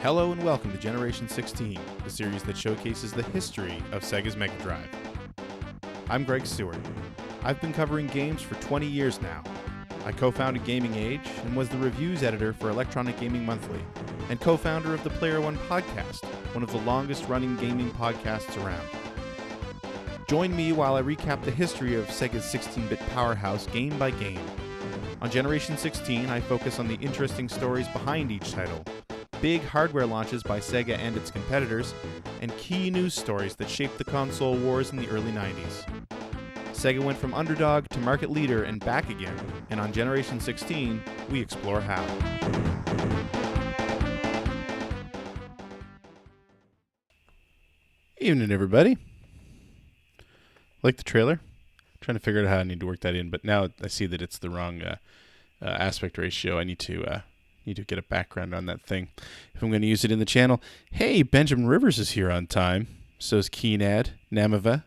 Hello and welcome to Generation 16, the series that showcases the history of Sega's Mega Drive. I'm Greg Stewart. I've been covering games for 20 years now. I co-founded Gaming Age and was the reviews editor for Electronic Gaming Monthly, and co-founder of the Player One podcast, one of the longest-running gaming podcasts around. Join me while I recap the history of Sega's 16-bit powerhouse game by game. On Generation 16, I focus on the interesting stories behind each title, big hardware launches by Sega and its competitors, and key news stories that shaped the console wars in the early 90s. Sega went from underdog to market leader and back again, and on Generation 16, we explore how. Evening, everybody. Like the trailer? I'm trying to figure out how I need to work that in, but now I see that it's the wrong aspect ratio. I need to get a background on that thing if I'm going to use it in the channel. Hey, Benjamin Rivers is here on time. So is Keenad, Namava,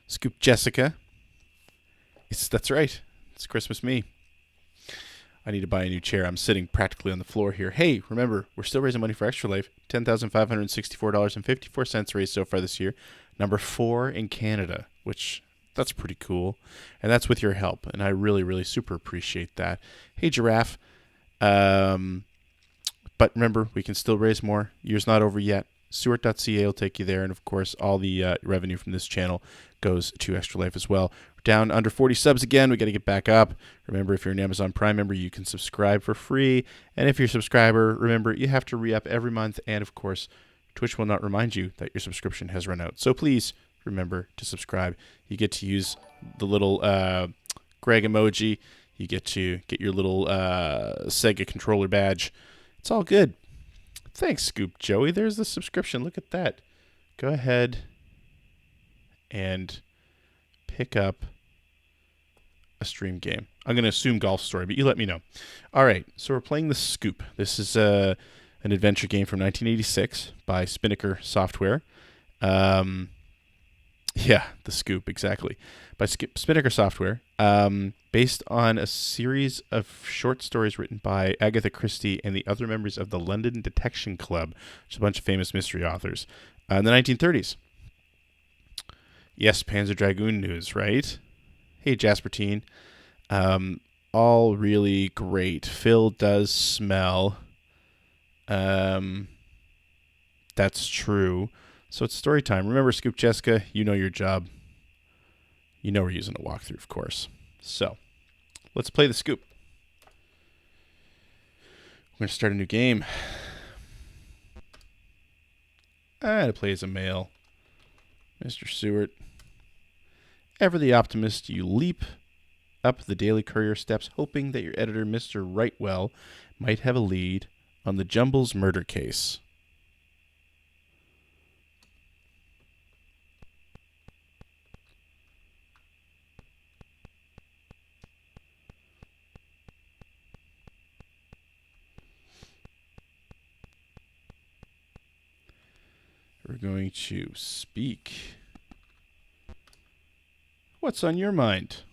Scoop Jessica. That's right. It's Christmas me. I need to buy a new chair. I'm sitting practically on the floor here. Hey, remember, we're still raising money for Extra Life. $10,564.54 raised so far this year. Number 4 in Canada, which that's pretty cool. And that's with your help. And I really, really super appreciate that. Hey, Giraffe. But remember, we can still raise more. Year's not over yet. Seward.ca will take you there. And, of course, all the revenue from this channel goes to Extra Life as well. We're down under 40 subs again. We got to get back up. Remember, if you're an Amazon Prime member, you can subscribe for free. And if you're a subscriber, remember, you have to re-up every month. And, of course, Twitch will not remind you that your subscription has run out. So please remember to subscribe. You get to use the little Greg emoji. You get to get your little Sega controller badge. It's all good. Thanks, Scoop Joey. There's the subscription. Look at that. Go ahead and pick up a stream game. I'm going to assume Golf Story, but you let me know. All right, so we're playing the Scoop. This is an adventure game from 1986 by Spinnaker Software. Yeah, the Scoop, exactly. By Spinnaker Software, based on a series of short stories written by Agatha Christie and the other members of the London Detection Club, which is a bunch of famous mystery authors, in the 1930s. Yes, Panzer Dragoon news, right? Hey, Jaspertine. All really great. Phil does smell. That's true. So it's story time. Remember, Scoop Jessica, you know your job. You know we're using a walkthrough, of course. So, let's play the Scoop. We're going to start a new game. I had to play as a male. Mr. Stewart. Ever the optimist, you leap up the Daily Courier steps, hoping that your editor, Mr. Rightwell, might have a lead on the Jumbles murder case. We're going to speak. What's on your mind?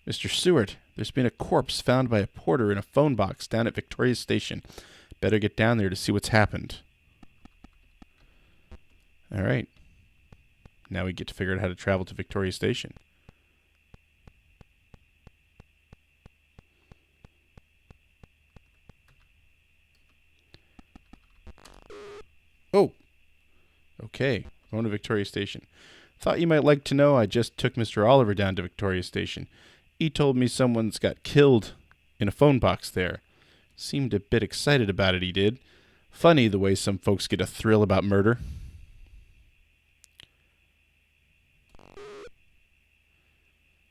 Mr. Stewart, there's been a corpse found by a porter in a phone box down at Victoria Station. Better get down there to see what's happened. All right. Now we get to figure out how to travel to Victoria Station. Oh. Okay, going to Victoria Station. Thought you might like to know I just took Mr. Oliver down to Victoria Station. He told me someone's got killed in a phone box there. Seemed a bit excited about it, he did. Funny the way some folks get a thrill about murder.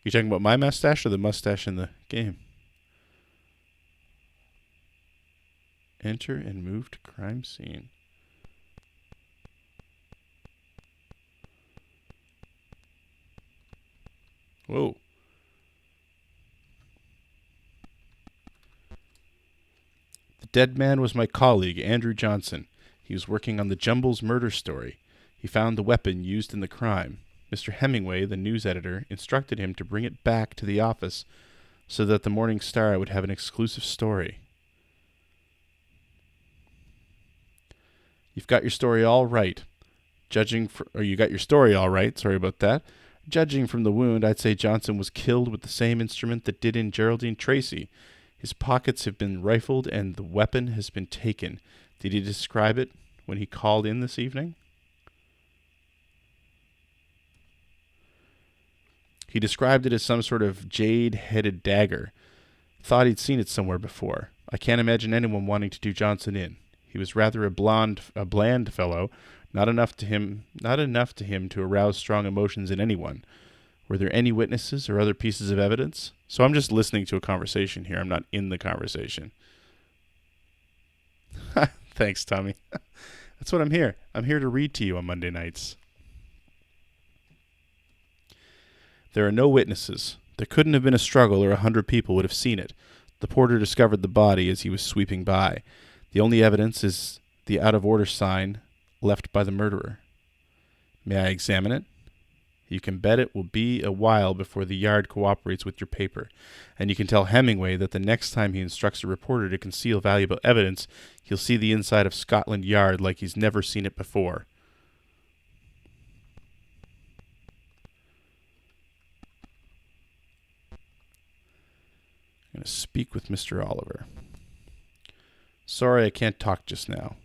You talking about my mustache or the mustache in the game? Enter and move to crime scene. Whoa. The dead man was my colleague, Andrew Johnson. He was working on the Jumbles murder story. He found the weapon used in the crime. Mr. Hemingway, the news editor, instructed him to bring it back to the office so that the Morning Star would have an exclusive story. You've got your story all right. You got your story all right. Sorry about that. Judging from the wound, I'd say Johnson was killed with the same instrument that did in Geraldine Tracy. His pockets have been rifled and the weapon has been taken. Did he describe it when he called in this evening? He described it as some sort of jade-headed dagger. Thought he'd seen it somewhere before. I can't imagine anyone wanting to do Johnson in. He was rather a bland fellow, not enough to him to arouse strong emotions in anyone. Were there any witnesses or other pieces of evidence? So I'm just listening to a conversation here. I'm not in the conversation. Thanks, Tommy. That's what I'm here. I'm here to read to you on Monday nights. There are no witnesses. There couldn't have been a struggle or 100 people would have seen it. The porter discovered the body as he was sweeping by. The only evidence is the out-of-order sign left by the murderer. May I examine it? You can bet it will be a while before the Yard cooperates with your paper, and you can tell Hemingway that the next time he instructs a reporter to conceal valuable evidence, he'll see the inside of Scotland Yard like he's never seen it before. I'm going to speak with Mr. Oliver. Sorry, I can't talk just now.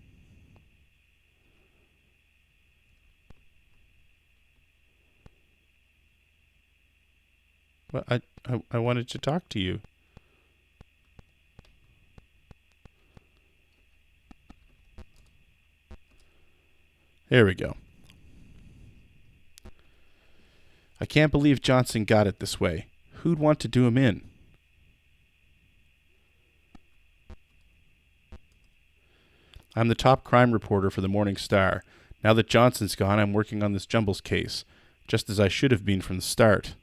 But I wanted to talk to you. There we go. I can't believe Johnson got it this way. Who'd want to do him in? I'm the top crime reporter for the Morning Star. Now that Johnson's gone, I'm working on this Jumbles case, just as I should have been from the start.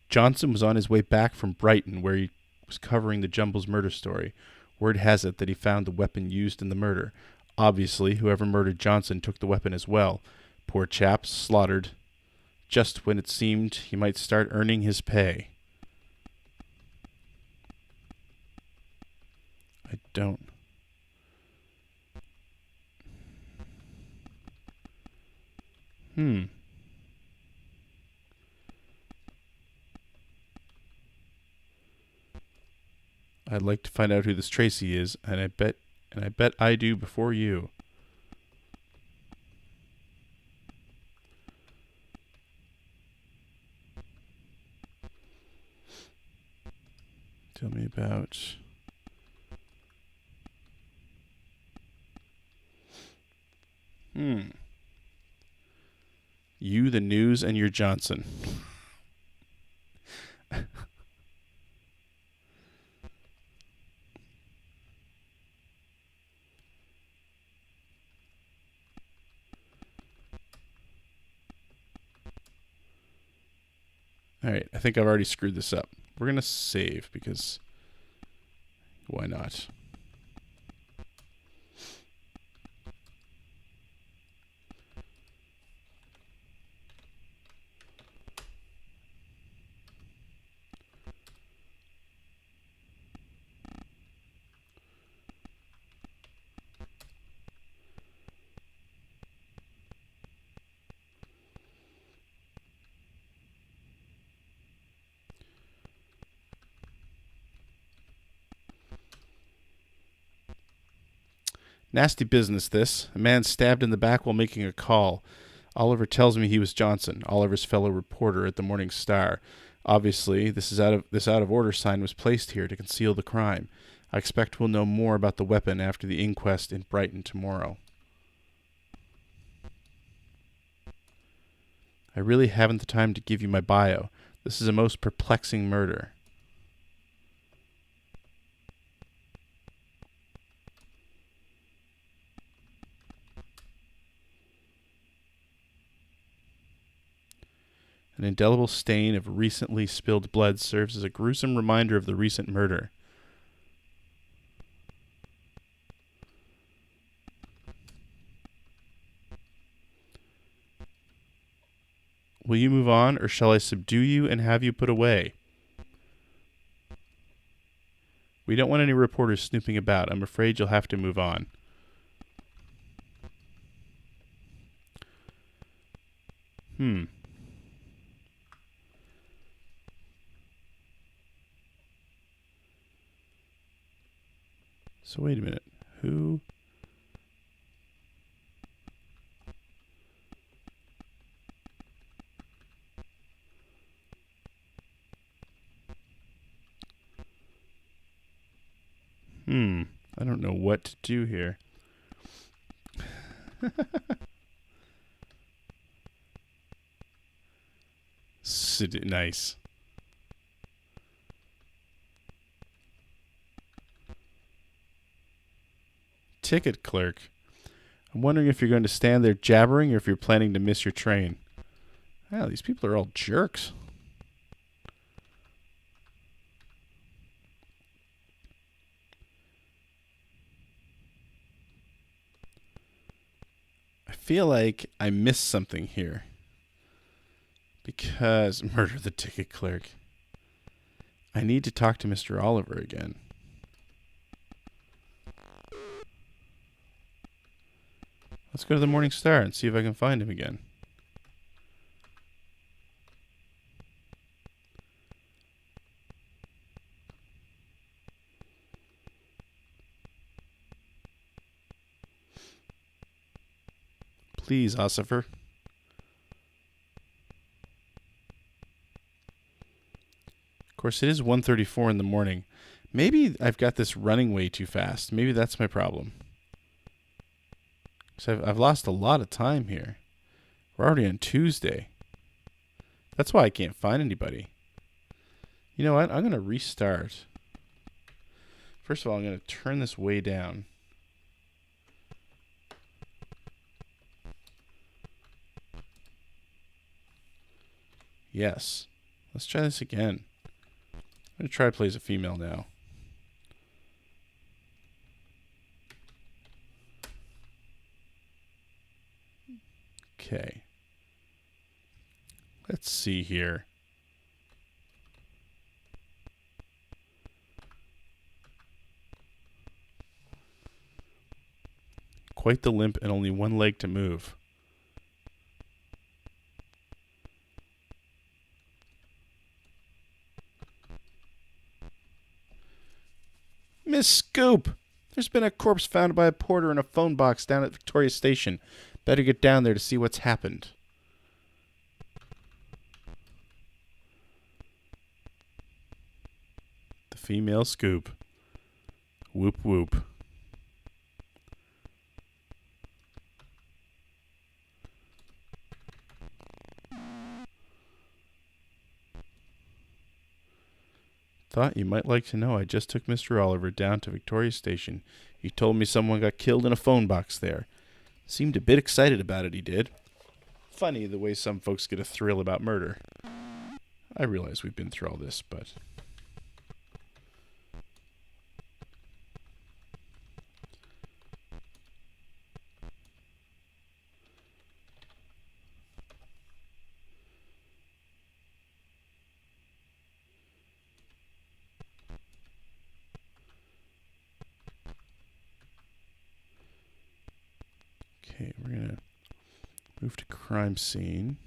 Johnson was on his way back from Brighton, where he was covering the Jumbles murder story. Word has it that he found the weapon used in the murder. Obviously, whoever murdered Johnson took the weapon as well. Poor chap, slaughtered just when it seemed he might start earning his pay. I don't. I'd like to find out who this Tracy is, and I bet I do before you. Tell me about... You, the news, and your Johnson. Alright, I think I've already screwed this up. We're going to save because why not? Nasty business, this. A man stabbed in the back while making a call. Oliver tells me he was Johnson, Oliver's fellow reporter at the Morning Star. Obviously, this out of order sign was placed here to conceal the crime. I expect we'll know more about the weapon after the inquest in Brighton tomorrow. I really haven't the time to give you my bio. This is a most perplexing murder. An indelible stain of recently spilled blood serves as a gruesome reminder of the recent murder. Will you move on, or shall I subdue you and have you put away? We don't want any reporters snooping about. I'm afraid you'll have to move on. So wait a minute. Who? I don't know what to do here. Nice. Ticket clerk. I'm wondering if you're going to stand there jabbering or if you're planning to miss your train. Wow, these people are all jerks. I feel like I missed something here. Because murder the ticket clerk. I need to talk to Mr. Oliver again. Let's go to the Morning Star and see if I can find him again. Please, Ossifer. Of course, it is 1:34 in the morning. Maybe I've got this running way too fast. Maybe that's my problem. So I've lost a lot of time here. We're already on Tuesday. That's why I can't find anybody. You know what? I'm going to restart. First of all, I'm going to turn this way down. Yes. Let's try this again. I'm going to try to play as a female now. Okay. Let's see here. Quite the limp and only one leg to move. Miss Scoop! There's been a corpse found by a porter in a phone box down at Victoria Station. Better get down there to see what's happened. The female Scoop. Whoop whoop. Thought you might like to know I just took Mr. Oliver down to Victoria Station. He told me someone got killed in a phone box there. Seemed a bit excited about it, he did. Funny the way some folks get a thrill about murder. I realize we've been through all this, but... Okay, we're going to move to crime scene.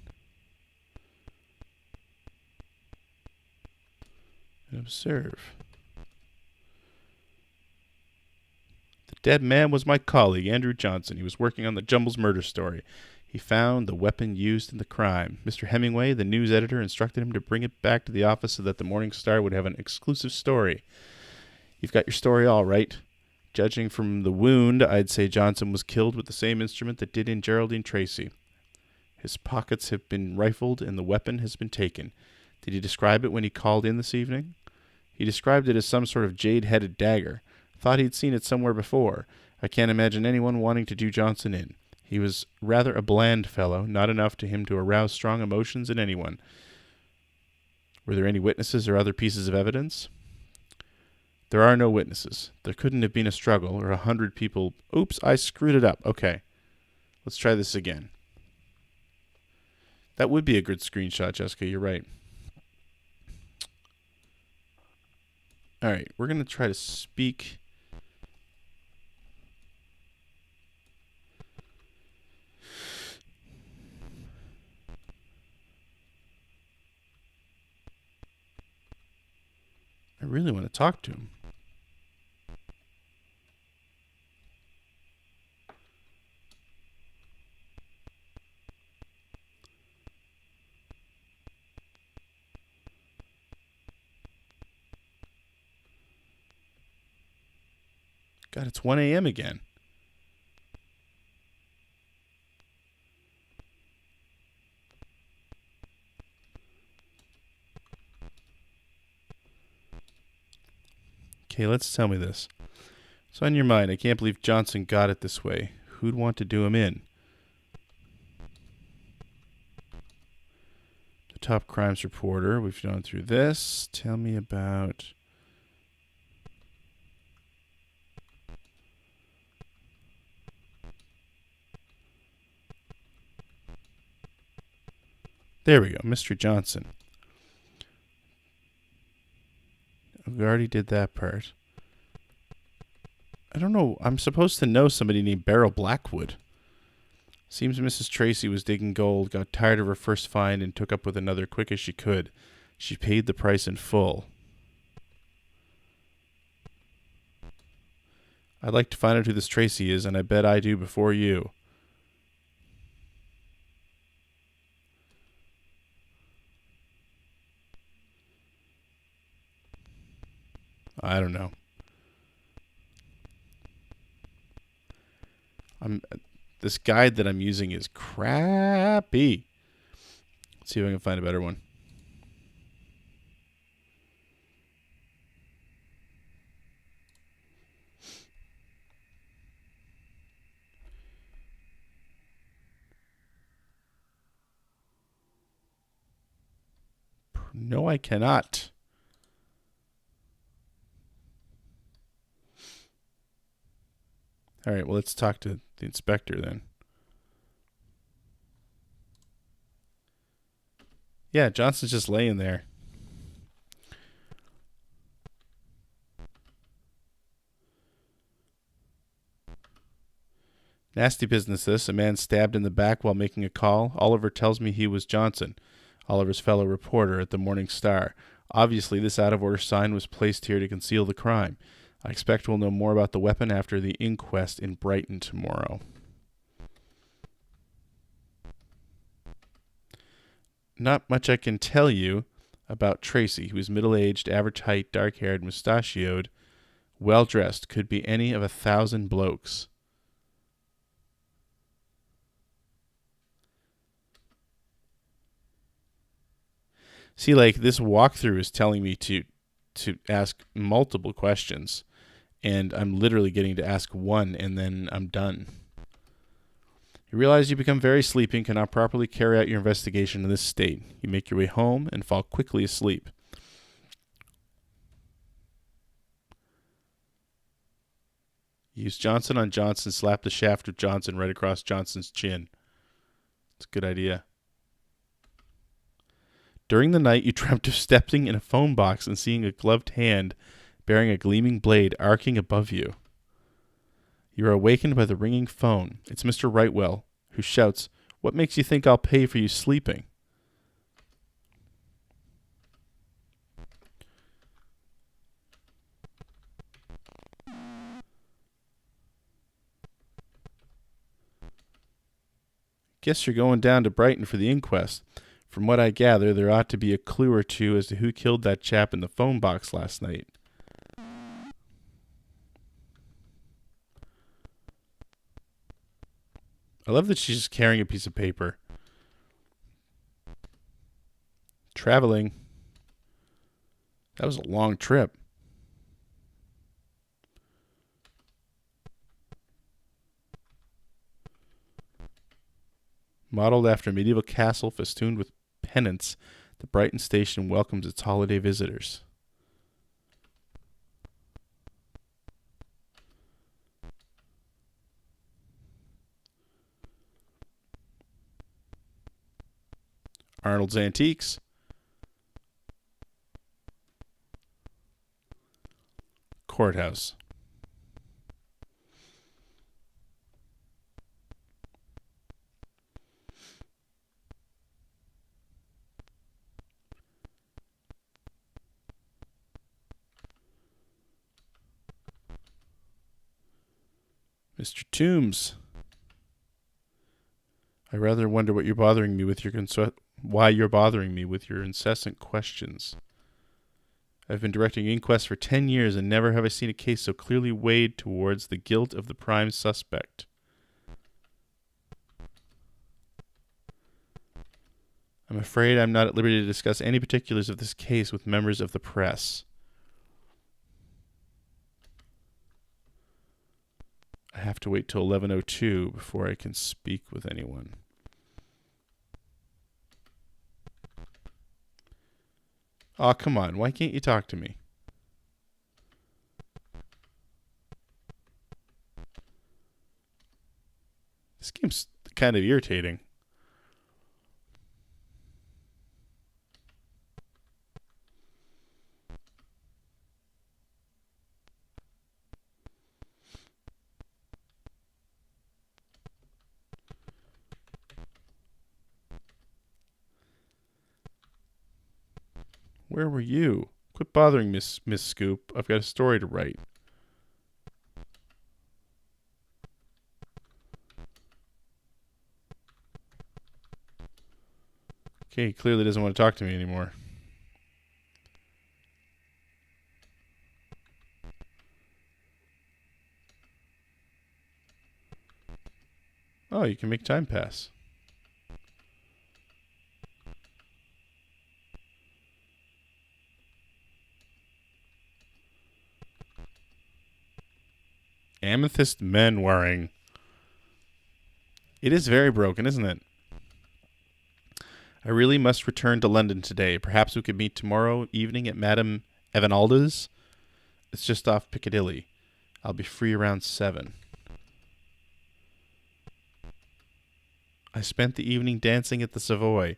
And observe. The dead man was my colleague, Andrew Johnson. He was working on the Jumbles murder story. He found the weapon used in the crime. Mr. Hemingway, the news editor, instructed him to bring it back to the office so that the Morning Star would have an exclusive story. You've got your story all right. Judging from the wound, I'd say Johnson was killed with the same instrument that did in Geraldine Tracy. His pockets have been rifled and the weapon has been taken. Did he describe it when he called in this evening? He described it as some sort of jade-headed dagger. Thought he'd seen it somewhere before. I can't imagine anyone wanting to do Johnson in. He was rather a bland fellow, not enough to him to arouse strong emotions in anyone. Were there any witnesses or other pieces of evidence? There are no witnesses. There couldn't have been a struggle or 100 people. Oops, I screwed it up. Okay. Let's try this again. That would be a good screenshot, Jessica. You're right. All right, we're going to try to speak. I really want to talk to him. God, it's 1 a.m. again. Okay, let's tell me this. So on your mind, I can't believe Johnson got it this way. Who'd want to do him in? The top crimes reporter. We've gone through this. Tell me about... There we go, Mr. Johnson. We already did that part. I don't know. I'm supposed to know somebody named Beryl Blackwood. Seems Mrs. Tracy was digging gold, got tired of her first find, and took up with another quick as she could. She paid the price in full. I'd like to find out who this Tracy is, and I bet I do before you. I don't know. This guide that I'm using is crappy. Let's see if I can find a better one. No, I cannot. All right, well, let's talk to the inspector then. Yeah, Johnson's just laying there. Nasty business this. A man stabbed in the back while making a call. Oliver tells me he was Johnson, Oliver's fellow reporter at the Morning Star. Obviously, this out-of-order sign was placed here to conceal the crime. I expect we'll know more about the weapon after the inquest in Brighton tomorrow. Not much I can tell you about Tracy, who is middle-aged, average height, dark-haired, mustachioed, well-dressed, could be any of 1,000 blokes. See, like, this walkthrough is telling me to ask multiple questions, and I'm literally getting to ask one, and then I'm done. You realize you become very sleepy and cannot properly carry out your investigation in this state. You make your way home and fall quickly asleep. Use Johnson on Johnson, slap the shaft of Johnson right across Johnson's chin. It's a good idea. During the night, you dreamt of stepping in a phone box and seeing a gloved hand bearing a gleaming blade arcing above you. You are awakened by the ringing phone. It's Mr. Rightwell, who shouts, "What makes you think I'll pay for you sleeping?" Guess you're going down to Brighton for the inquest. From what I gather, there ought to be a clue or two as to who killed that chap in the phone box last night. I love that she's just carrying a piece of paper. Traveling. That was a long trip. Modeled after a medieval castle festooned with pennants, the Brighton station welcomes its holiday visitors. Arnold's Antiques. courthouse. Mr. Toombs, I rather wonder what you're bothering me with your why you're bothering me with your incessant questions. I've been directing inquests for 10 years, and never have I seen a case so clearly weighed towards the guilt of the prime suspect. I'm afraid I'm not at liberty to discuss any particulars of this case with members of the press. I have to wait till 11:02 before I can speak with anyone. Aw, come on. Why can't you talk to me? This game's kind of irritating. Where were you? Quit bothering Miss Scoop. I've got a story to write. Okay, he clearly doesn't want to talk to me anymore. Oh, you can make time pass. Amethyst men wearing. It is very broken, isn't it? I really must return to London today. Perhaps we could meet tomorrow evening at Madame Evanalda's. It's just off Piccadilly. I'll be free around 7. I spent the evening dancing at the Savoy.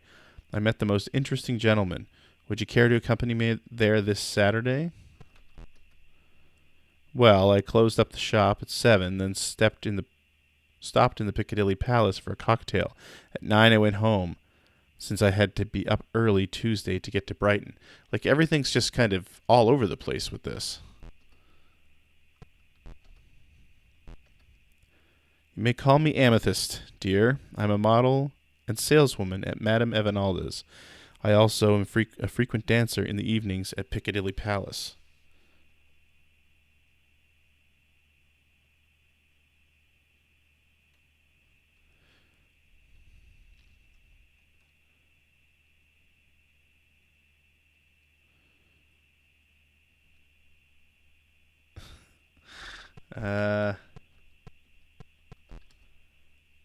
I met the most interesting gentleman. Would you care to accompany me there this Saturday? Well, I closed up the shop at 7, then stopped in the Piccadilly Palace for a cocktail. At 9 I went home, since I had to be up early Tuesday to get to Brighton. Like, everything's just kind of all over the place with this. You may call me Amethyst, dear. I'm a model and saleswoman at Madame Evanalda's. I also am a frequent dancer in the evenings at Piccadilly Palace.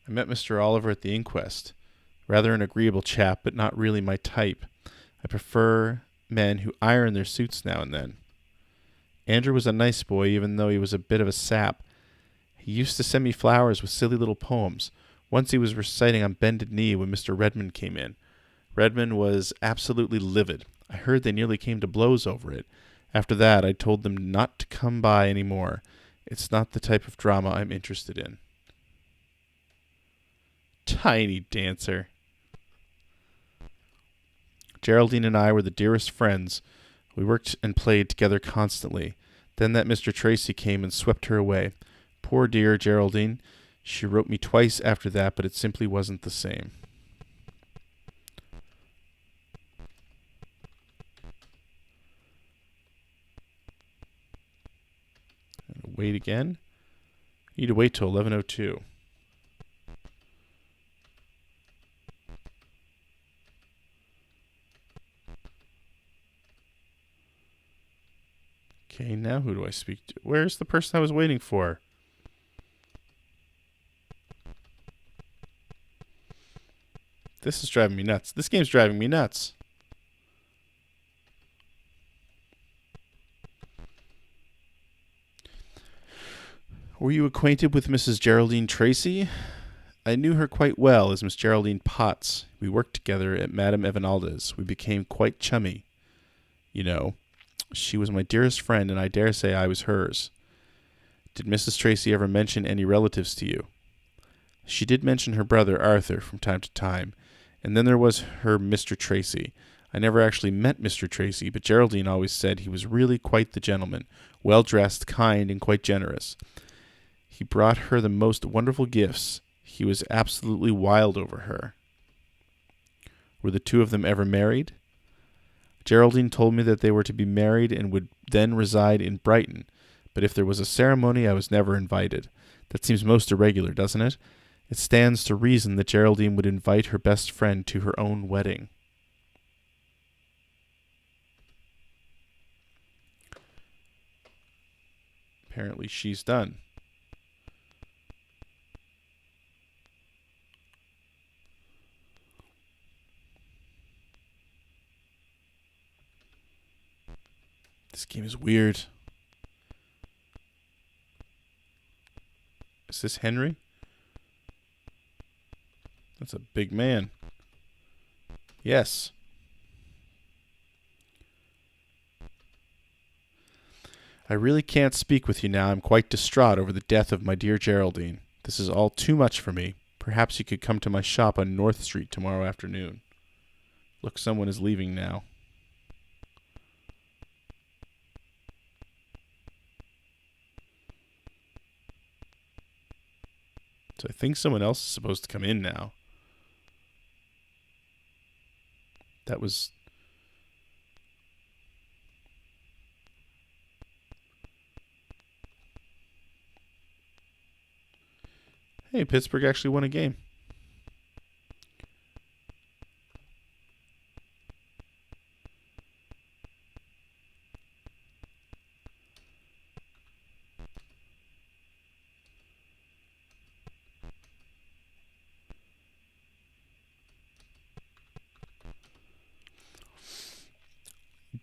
I met Mr. Oliver at the inquest. Rather an agreeable chap, but not really my type. I prefer men who iron their suits now and then. Andrew was a nice boy, even though he was a bit of a sap. He used to send me flowers with silly little poems. Once he was reciting on bended knee when Mr. Redmond came in. Redmond was absolutely livid. I heard they nearly came to blows over it. After that, I told them not to come by any more. It's not the type of drama I'm interested in. Tiny dancer. Geraldine and I were the dearest friends. We worked and played together constantly. Then that Mr. Tracy came and swept her away. Poor dear Geraldine. She wrote me twice after that, but it simply wasn't the same. Wait again. You need to wait till 11:02. Okay, now who do I speak to? Where's the person I was waiting for? This is driving me nuts. This game's driving me nuts. Were you acquainted with Mrs. Geraldine Tracy? I knew her quite well as Miss Geraldine Potts. We worked together at Madame Evanalda's. We became quite chummy, you know. She was my dearest friend, and I dare say I was hers. Did Mrs. Tracy ever mention any relatives to you? She did mention her brother Arthur from time to time, and then there was her Mr. Tracy. I never actually met Mr. Tracy, but Geraldine always said he was really quite the gentleman, well-dressed, kind, and quite generous. He brought her the most wonderful gifts. He was absolutely wild over her. Were the two of them ever married? Geraldine told me that they were to be married and would then reside in Brighton, but if there was a ceremony, I was never invited. That seems most irregular, doesn't it? It stands to reason that Geraldine would invite her best friend to her own wedding. Apparently she's done. This game is weird. Is this Henry? That's a big man. Yes. I really can't speak with you now. I'm quite distraught over the death of my dear Geraldine. This is all too much for me. Perhaps you could come to my shop on North Street tomorrow afternoon. Look, someone is leaving now. So I think someone else is supposed to come in now. That was... Hey, Pittsburgh actually won a game.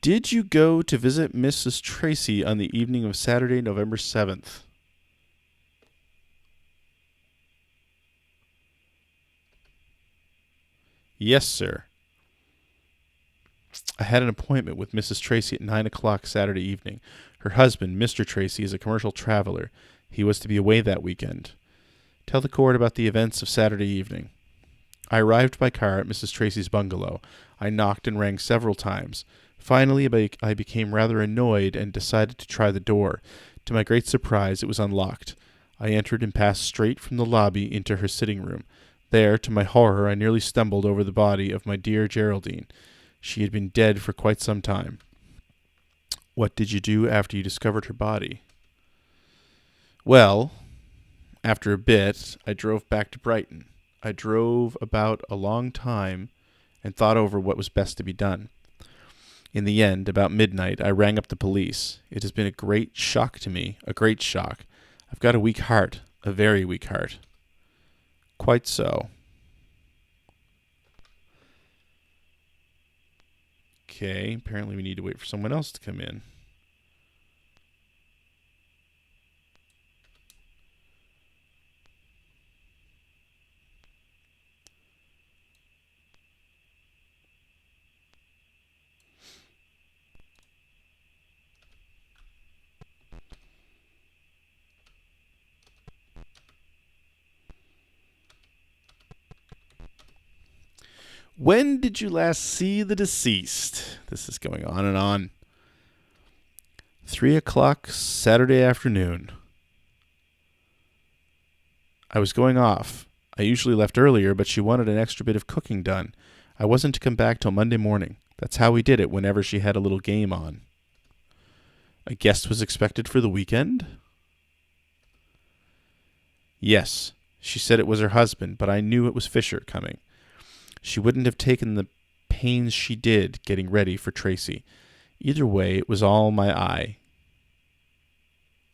Did you go to visit Mrs. Tracy on the evening of Saturday, November 7th? Yes, sir. I had an appointment with Mrs. Tracy at 9 o'clock Saturday evening. Her husband, Mr. Tracy, is a commercial traveler. He was to be away that weekend. Tell the court about the events of Saturday evening. I arrived by car at Mrs. Tracy's bungalow. I knocked and rang several times. Finally, I became rather annoyed and decided to try the door. To my great surprise, it was unlocked. I entered and passed straight from the lobby into her sitting room. There, to my horror, I nearly stumbled over the body of my dear Geraldine. She had been dead for quite some time. What did you do after you discovered her body? Well, after a bit, I drove back to Brighton. I drove about a long time and thought over what was best to be done. In the end, about midnight, I rang up the police. It has been a great shock to me, a great shock. I've got a weak heart, a very weak heart. Quite so. Okay, apparently we need to wait for someone else to come in. When did you last see the deceased? This is going on and on. 3 o'clock Saturday afternoon. I was going off. I usually left earlier, but she wanted an extra bit of cooking done. I wasn't to come back till Monday morning. That's how we did it whenever she had a little game on. A guest was expected for the weekend? Yes. She said it was her husband, but I knew it was Fisher coming. She wouldn't have taken the pains she did getting ready for Tracy. Either way, it was all my eye.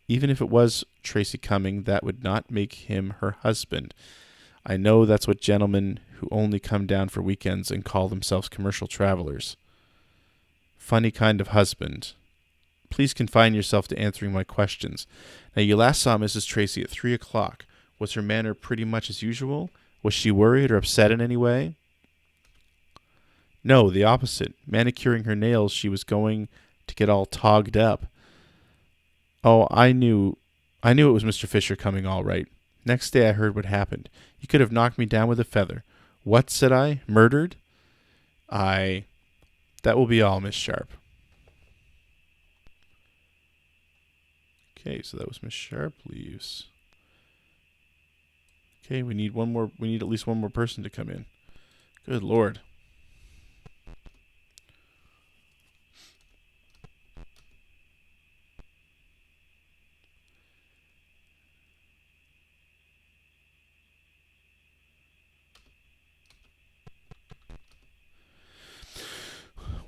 Even if it was Tracy coming, that would not make him her husband. I know that's what gentlemen who only come down for weekends and call themselves commercial travelers. Funny kind of husband. Please confine yourself to answering my questions. Now, you last saw Mrs. Tracy at 3 o'clock. Was her manner pretty much as usual? Was she worried or upset in any way? No, the opposite. Manicuring her nails, she was going to get all togged up. Oh, I knew it was Mr. Fisher coming all right. Next day I heard what happened. You could have knocked me down with a feather. What, said I? Murdered? That will be all, Miss Sharp. Okay, so that was Miss Sharp leaves. Okay, we need at least one more person to come in. Good Lord.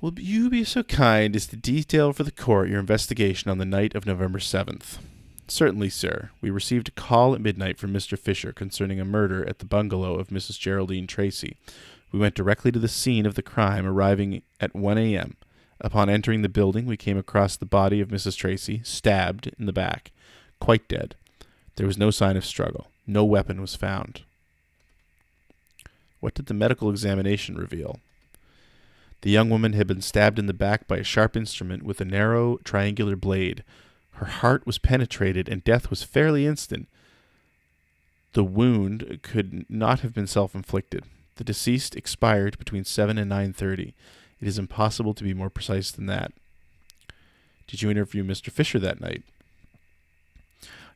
Will you be so kind as to detail for the court your investigation on the night of November 7th? Certainly, sir. We received a call at midnight from Mr. Fisher concerning a murder at the bungalow of Mrs. Geraldine Tracy. We went directly to the scene of the crime, arriving at 1 a.m. Upon entering the building, we came across the body of Mrs. Tracy, stabbed in the back, quite dead. There was no sign of struggle. No weapon was found. What did the medical examination reveal? The young woman had been stabbed in the back by a sharp instrument with a narrow, triangular blade. Her heart was penetrated, and death was fairly instant. The wound could not have been self-inflicted. The deceased expired between 7 and 9:30. It is impossible to be more precise than that. Did you interview Mr. Fisher that night?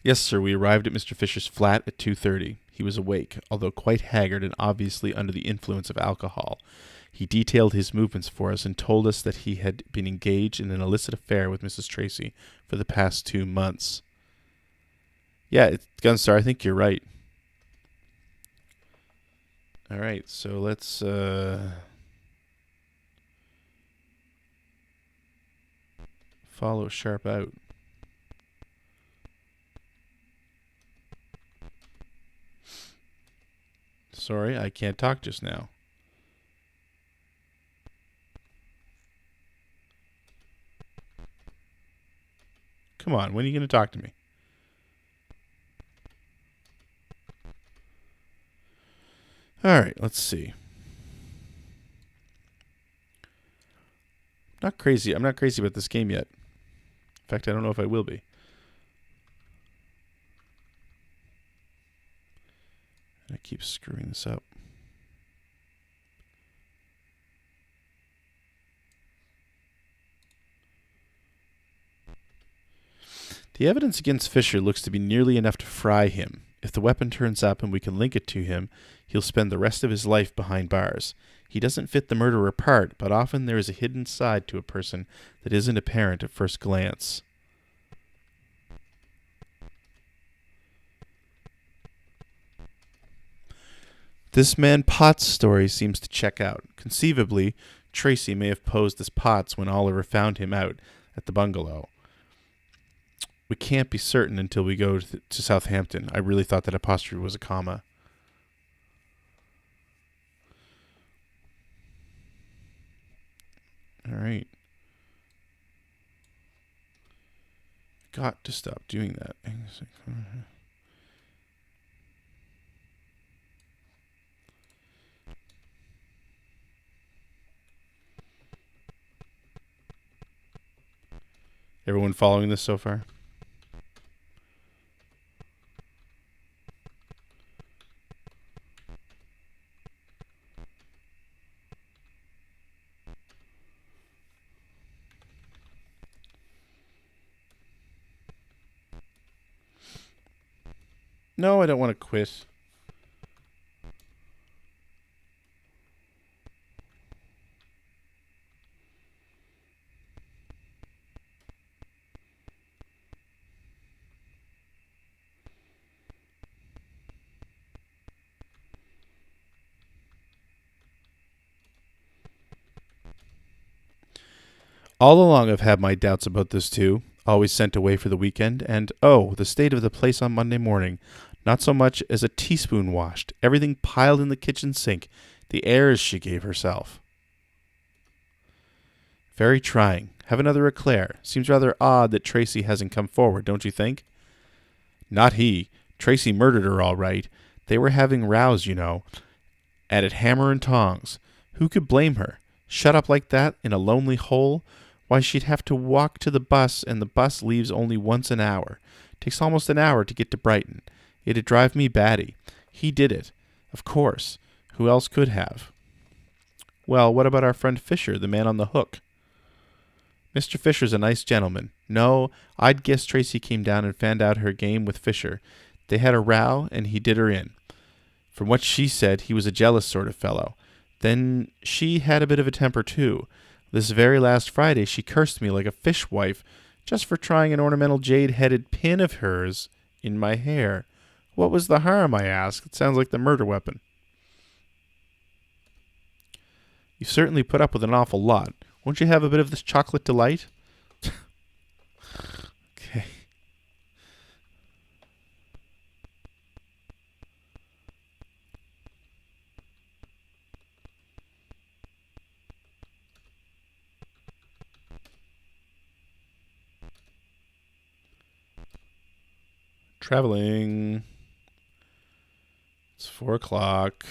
Yes, sir. We arrived at Mr. Fisher's flat at 2:30. He was awake, although quite haggard and obviously under the influence of alcohol. He detailed his movements for us and told us that he had been engaged in an illicit affair with Mrs. Tracy for the past 2 months. Yeah, Gunstar, I think you're right. All right, so let's follow Sharp out. Sorry, I can't talk just now. Come on, when are you going to talk to me? All right, let's see. I'm not crazy about this game yet. In fact, I don't know if I will be. I keep screwing this up. The evidence against Fisher looks to be nearly enough to fry him. If the weapon turns up and we can link it to him, he'll spend the rest of his life behind bars. He doesn't fit the murderer part, but often there is a hidden side to a person that isn't apparent at first glance. This man Potts' story seems to check out. Conceivably, Tracy may have posed as Potts when Oliver found him out at the bungalow. We can't be certain until we go to Southampton. I really thought that apostrophe was a comma. All right. Got to stop doing that. Everyone following this so far? No, I don't want to quit. All along I've had my doubts about this too. Always sent away for the weekend, and oh, the state of the place on Monday morning. Not so much as a teaspoon washed. Everything piled in the kitchen sink. The airs she gave herself. Very trying. Have another eclair. Seems rather odd that Tracy hasn't come forward, don't you think? Not he. Tracy murdered her all right. They were having rows, you know. At it hammer and tongs. Who could blame her? Shut up like that in a lonely hole? Why, she'd have to walk to the bus, and the bus leaves only once an hour. Takes almost an hour to get to Brighton. It'd drive me batty. He did it. Of course. Who else could have? Well, what about our friend Fisher, the man on the hook? Mr. Fisher's a nice gentleman. No, I'd guess Tracy came down and found out her game with Fisher. They had a row, and he did her in. From what she said, he was a jealous sort of fellow. Then she had a bit of a temper, too. This very last Friday she cursed me like a fishwife just for trying an ornamental jade-headed pin of hers in my hair. What was the harm, I asked? It sounds like the murder weapon. You certainly put up with an awful lot. Won't you have a bit of this chocolate delight? Okay. Traveling. It's 4 o'clock.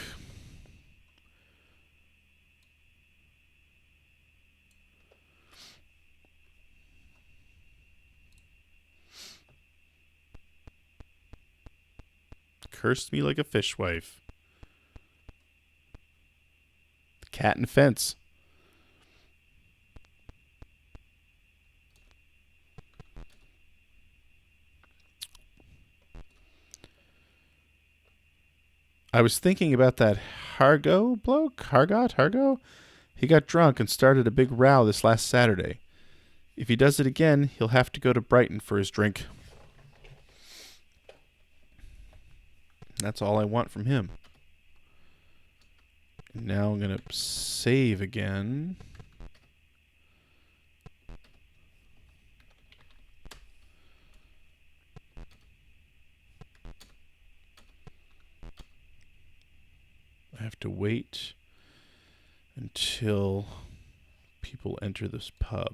Cursed me like a fishwife. The cat and fence. I was thinking about that Hargo bloke. Hargo? He got drunk and started a big row this last Saturday. If he does it again, he'll have to go to Brighton for his drink. That's all I want from him. Now I'm going to save again. I have to wait until people enter this pub.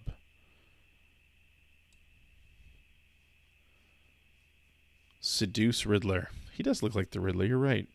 Seduce Riddler. He does look like the Riddler, you're right.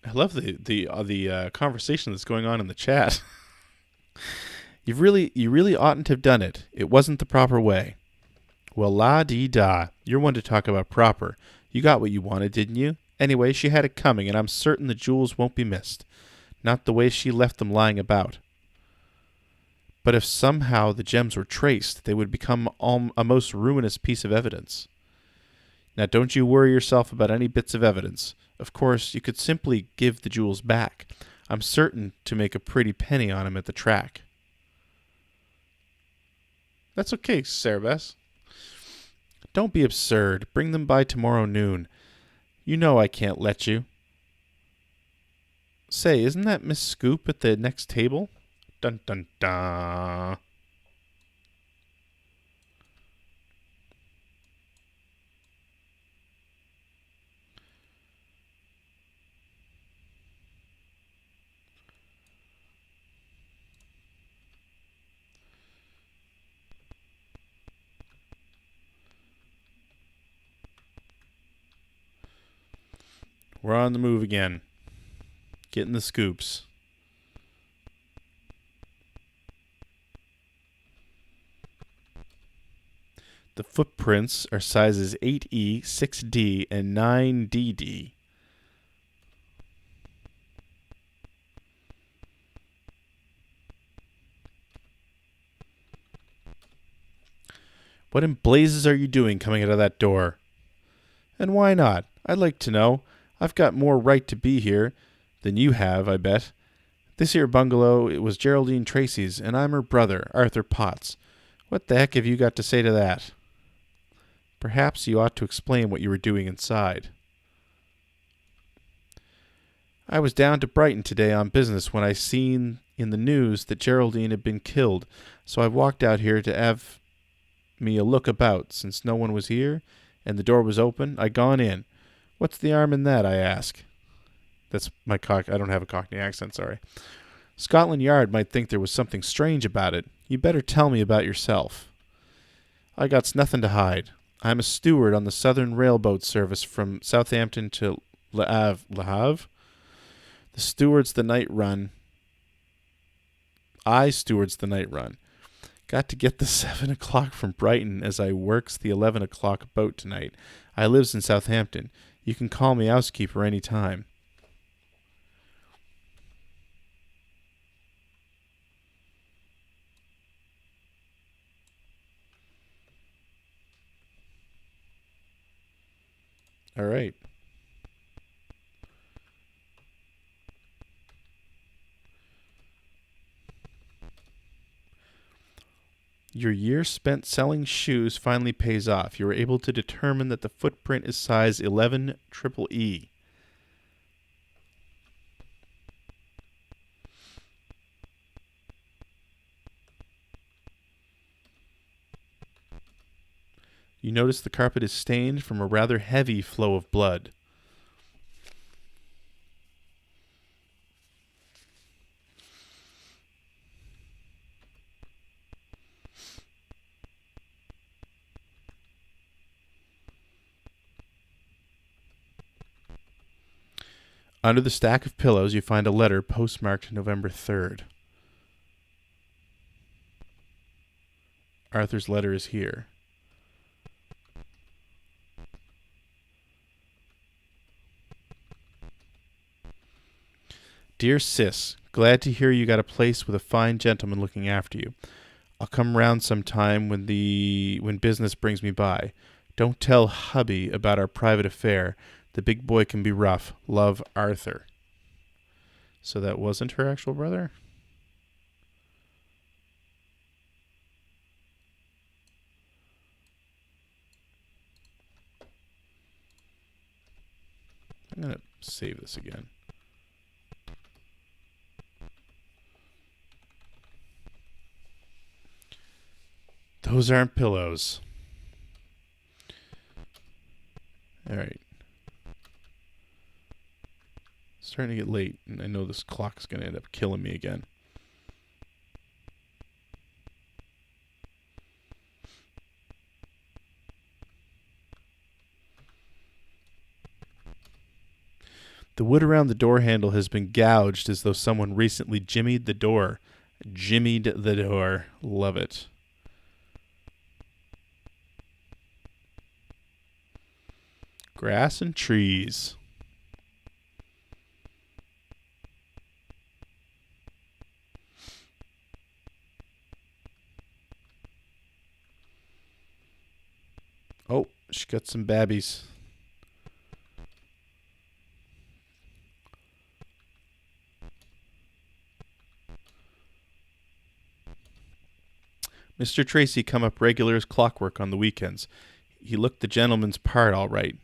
I love the conversation that's going on in the chat. You really oughtn't to have done it. It wasn't the proper way. Well, la-dee-da. You're one to talk about proper. You got what you wanted, didn't you? Anyway, she had it coming, and I'm certain the jewels won't be missed. Not the way she left them lying about. But if somehow the gems were traced, they would become a most ruinous piece of evidence. Now, don't you worry yourself about any bits of evidence. Of course, you could simply give the jewels back. I'm certain to make a pretty penny on him at the track. That's okay, Sarah Bess. Don't be absurd. Bring them by tomorrow noon. You know I can't let you. Say, isn't that Miss Scoop at the next table? Dun dun dun. We're on the move again. Getting the scoops. The footprints are sizes 8E, 6D, and 9DD. What in blazes are you doing coming out of that door? And why not? I'd like to know. I've got more right to be here than you have, I bet. This here bungalow, it was Geraldine Tracy's, and I'm her brother, Arthur Potts. What the heck have you got to say to that? Perhaps you ought to explain what you were doing inside. I was down to Brighton today on business when I seen in the news that Geraldine had been killed, so I walked out here to have me a look about. Since no one was here and the door was open, I gone in. What's the harm in that, I ask. That's my I don't have a Cockney accent, sorry. Scotland Yard might think there was something strange about it. You better tell me about yourself. I got's nothing to hide. I'm a steward on the Southern Railboat service from Southampton to Le Havre. Le Havre? The steward's the night run. I stewards the night run. Got to get the 7 o'clock from Brighton as I works the 11 o'clock boat tonight. I lives in Southampton. You can call me housekeeper any time. All right. Your year spent selling shoes finally pays off. You were able to determine that the footprint is size 11 triple E. You notice the carpet is stained from a rather heavy flow of blood. Under the stack of pillows, you find a letter postmarked November 3rd. Arthur's letter is here. Dear Sis, glad to hear you got a place with a fine gentleman looking after you. I'll come round sometime when business brings me by. Don't tell hubby about our private affair. The big boy can be rough. Love, Arthur. So that wasn't her actual brother? I'm going to save this again. Those aren't pillows. All right. It's starting to get late, and I know this clock's going to end up killing me again. The wood around the door handle has been gouged as though someone recently jimmied the door. Jimmied the door. Love it. Grass and trees. Oh, she got some babbies. Mr. Tracy come up regular as clockwork on the weekends. He looked the gentleman's part all right,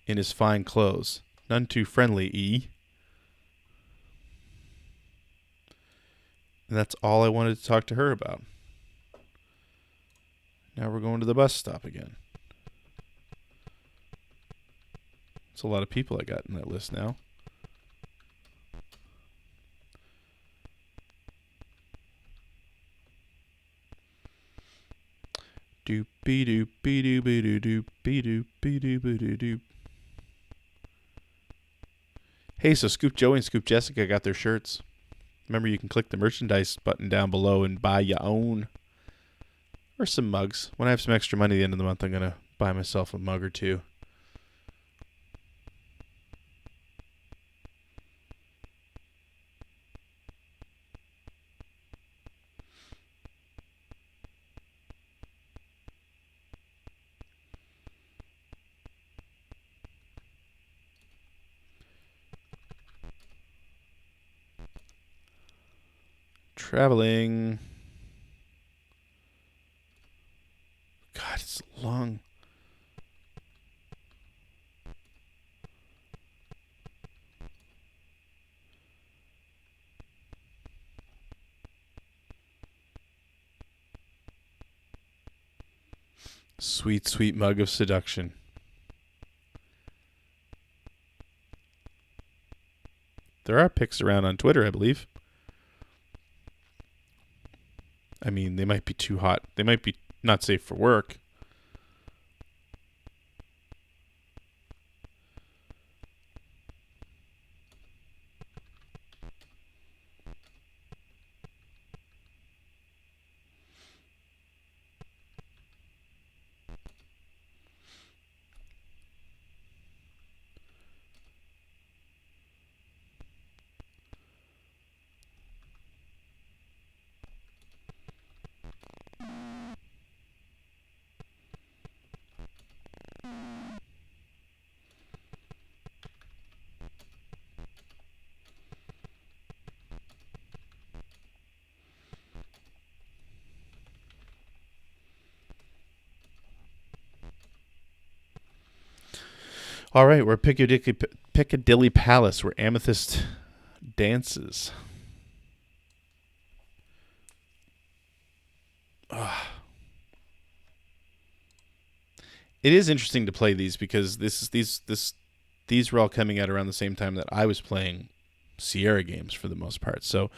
in his fine clothes. None too friendly, And that's all I wanted to talk to her about. Now we're going to the bus stop again. It's a lot of people I got in that list now. Doopy doopy doopy doopy doopy doopy doop. Hey, so Scoop Joey and Scoop Jessica got their shirts. Remember, you can click the merchandise button down below and buy your own. Or some mugs. When I have some extra money at the end of the month, I'm going to buy myself a mug or two. Traveling. God, it's long. Sweet, sweet mug of seduction. There are pics around on Twitter, I believe. I mean, they might be too hot. They might be not safe for work. All right, we're at Piccadilly Palace, where Amethyst dances. It is interesting to play these because these were all coming out around the same time that I was playing Sierra games for the most part. So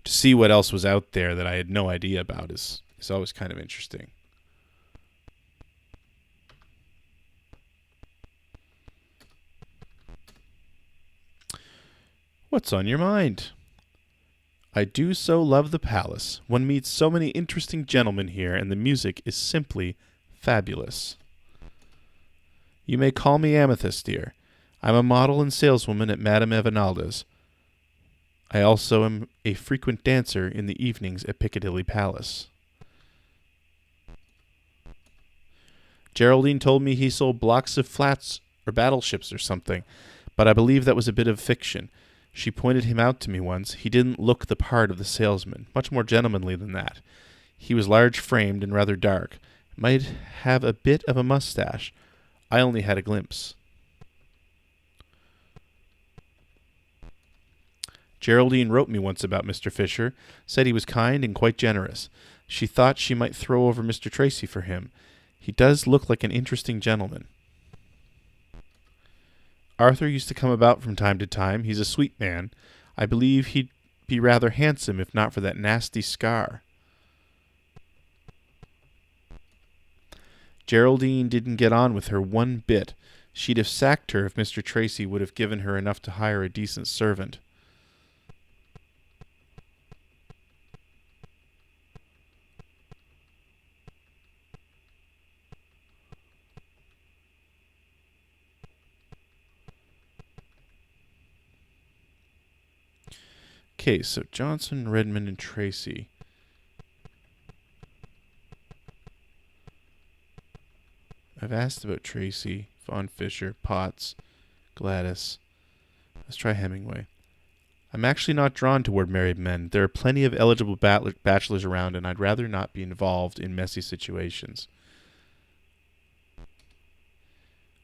to see what else was out there that I had no idea about is always kind of interesting. What's on your mind? I do so love the palace. One meets so many interesting gentlemen here, and the music is simply fabulous. You may call me Amethyst, dear. I'm a model and saleswoman at Madame Evanalda's. I also am a frequent dancer in the evenings at Piccadilly Palace. Geraldine told me he sold blocks of flats or battleships or something, but I believe that was a bit of fiction. She pointed him out to me once. He didn't look the part of the salesman, much more gentlemanly than that. He was large-framed and rather dark, might have a bit of a mustache. I only had a glimpse. Geraldine wrote me once about Mr. Fisher, said he was kind and quite generous. She thought she might throw over Mr. Tracy for him. He does look like an interesting gentleman. Arthur used to come about from time to time. He's a sweet man. I believe he'd be rather handsome if not for that nasty scar. Geraldine didn't get on with her one bit. She'd have sacked her if Mr. Tracy would have given her enough to hire a decent servant. Okay, so Johnson, Redmond, and Tracy. I've asked about Tracy, Fawn Fisher, Potts, Gladys. Let's try Hemingway. I'm actually not drawn toward married men. There are plenty of eligible bachelors around, and I'd rather not be involved in messy situations.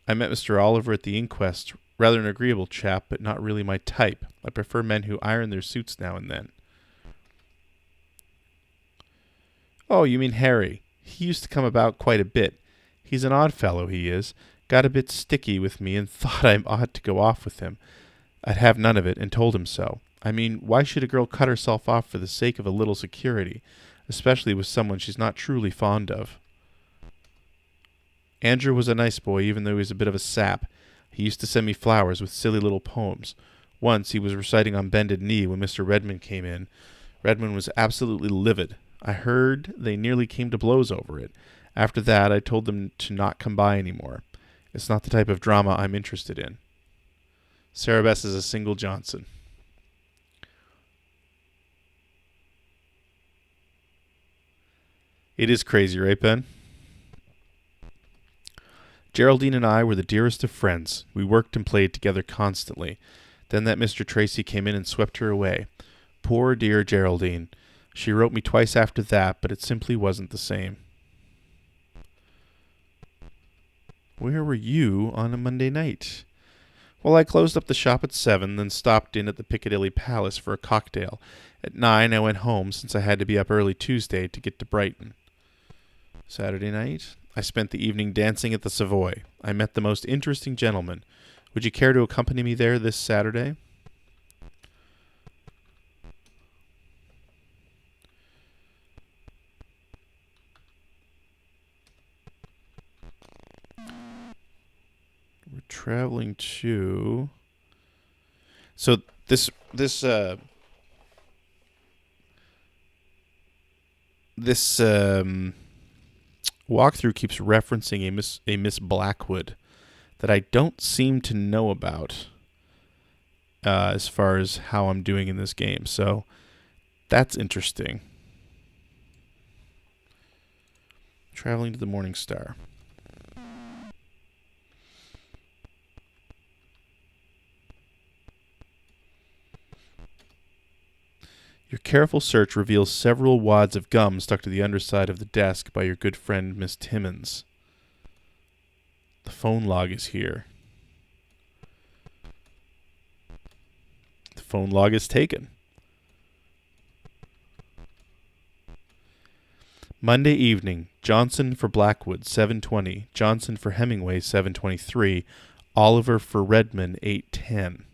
I met Mr. Oliver at the inquest. Rather an agreeable chap, but not really my type. I prefer men who iron their suits now and then. Oh, you mean Harry. He used to come about quite a bit. He's an odd fellow, he is. Got a bit sticky with me and thought I ought to go off with him. I'd have none of it, and told him so. I mean, why should a girl cut herself off for the sake of a little security, especially with someone she's not truly fond of? Andrew was a nice boy, even though he was a bit of a sap. He used to send me flowers with silly little poems. Once he was reciting on bended knee when Mr. Redmond came in. Redmond was absolutely livid. I heard they nearly came to blows over it. After that, I told them to not come by anymore. It's not the type of drama I'm interested in. Sarah Bess is a single Johnson. It is crazy, right, Ben? Geraldine and I were the dearest of friends. We worked and played together constantly. Then that Mr. Tracy came in and swept her away. Poor dear Geraldine. She wrote me twice after that, but it simply wasn't the same. Where were you on a Monday night? Well, I closed up the shop at 7, then stopped in at the Piccadilly Palace for a cocktail. At 9, I went home, since I had to be up early Tuesday to get to Brighton. Saturday night? I spent the evening dancing at the Savoy. I met the most interesting gentleman. Would you care to accompany me there this Saturday? We're traveling to... So this walkthrough keeps referencing a Miss Blackwood that I don't seem to know about as far as how I'm doing in this game. So that's interesting. Traveling to the Morning Star. Your careful search reveals several wads of gum stuck to the underside of the desk by your good friend Miss Timmins. The phone log is here. The phone log is taken. Monday evening, Johnson for Blackwood, 7:20. Johnson for Hemingway, 7:23. Oliver for Redmond, 8:10.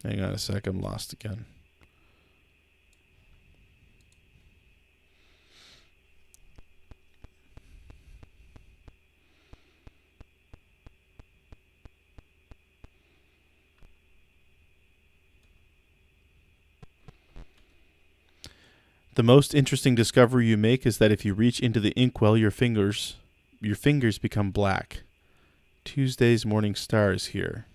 Hang on a sec, I'm lost again. The most interesting discovery you make is that if you reach into the inkwell, your fingers become black. Tuesday's Morning Star is here.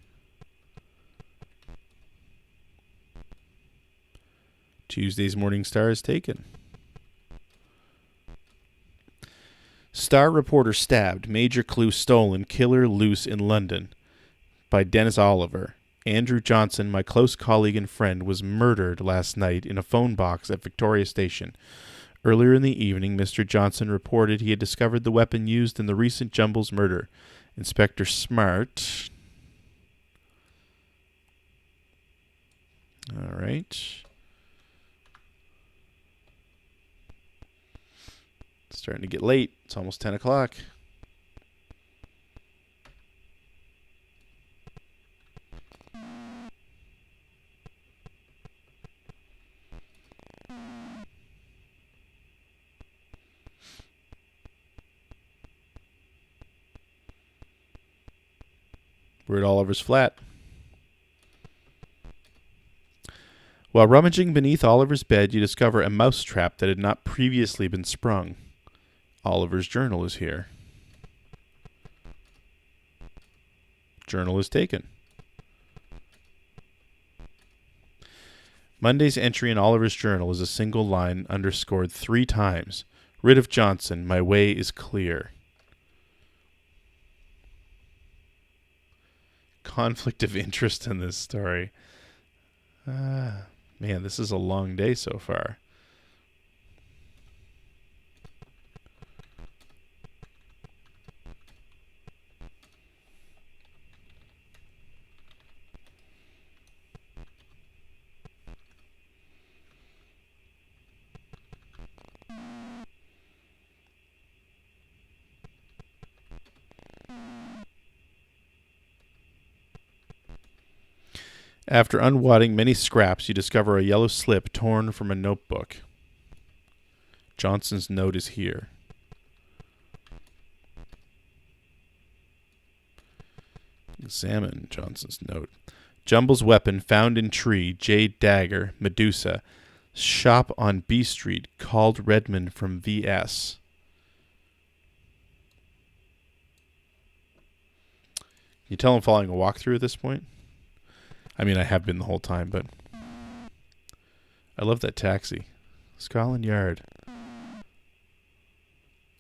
Tuesday's Morning Star is taken. Star reporter stabbed. Major clue stolen. Killer loose in London. By Dennis Oliver. Andrew Johnson, my close colleague and friend, was murdered last night in a phone box at Victoria Station. Earlier in the evening, Mr. Johnson reported he had discovered the weapon used in the recent Jumbles murder. Inspector Smart. All right. It's starting to get late. It's almost 10 o'clock. We're at Oliver's flat. While rummaging beneath Oliver's bed, you discover a mouse trap that had not previously been sprung. Oliver's journal is here. Journal is taken. Monday's entry in Oliver's journal is a single line underscored 3 times. Rid of Johnson, my way is clear. Conflict of interest in this story. Man, this is a long day so far. After unwadding many scraps, you discover a yellow slip torn from a notebook. Johnson's note is here. Examine Johnson's note. Jumble's weapon found in tree, jade dagger, Medusa. Shop on B Street, called Redmond from VS. Can you tell I'm following a walkthrough at this point? I mean, I have been the whole time, but I love that taxi. Scotland Yard. I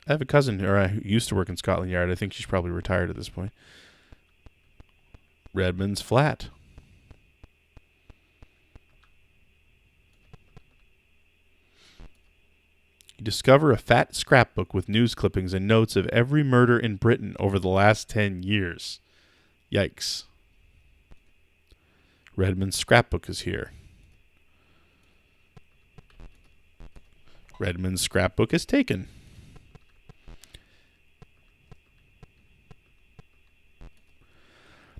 have a cousin who used to work in Scotland Yard. I think she's probably retired at this point. Redmond's flat. You discover a fat scrapbook with news clippings and notes of every murder in Britain over the last 10 years. Yikes. Redmond's scrapbook is here. Redmond's scrapbook is taken.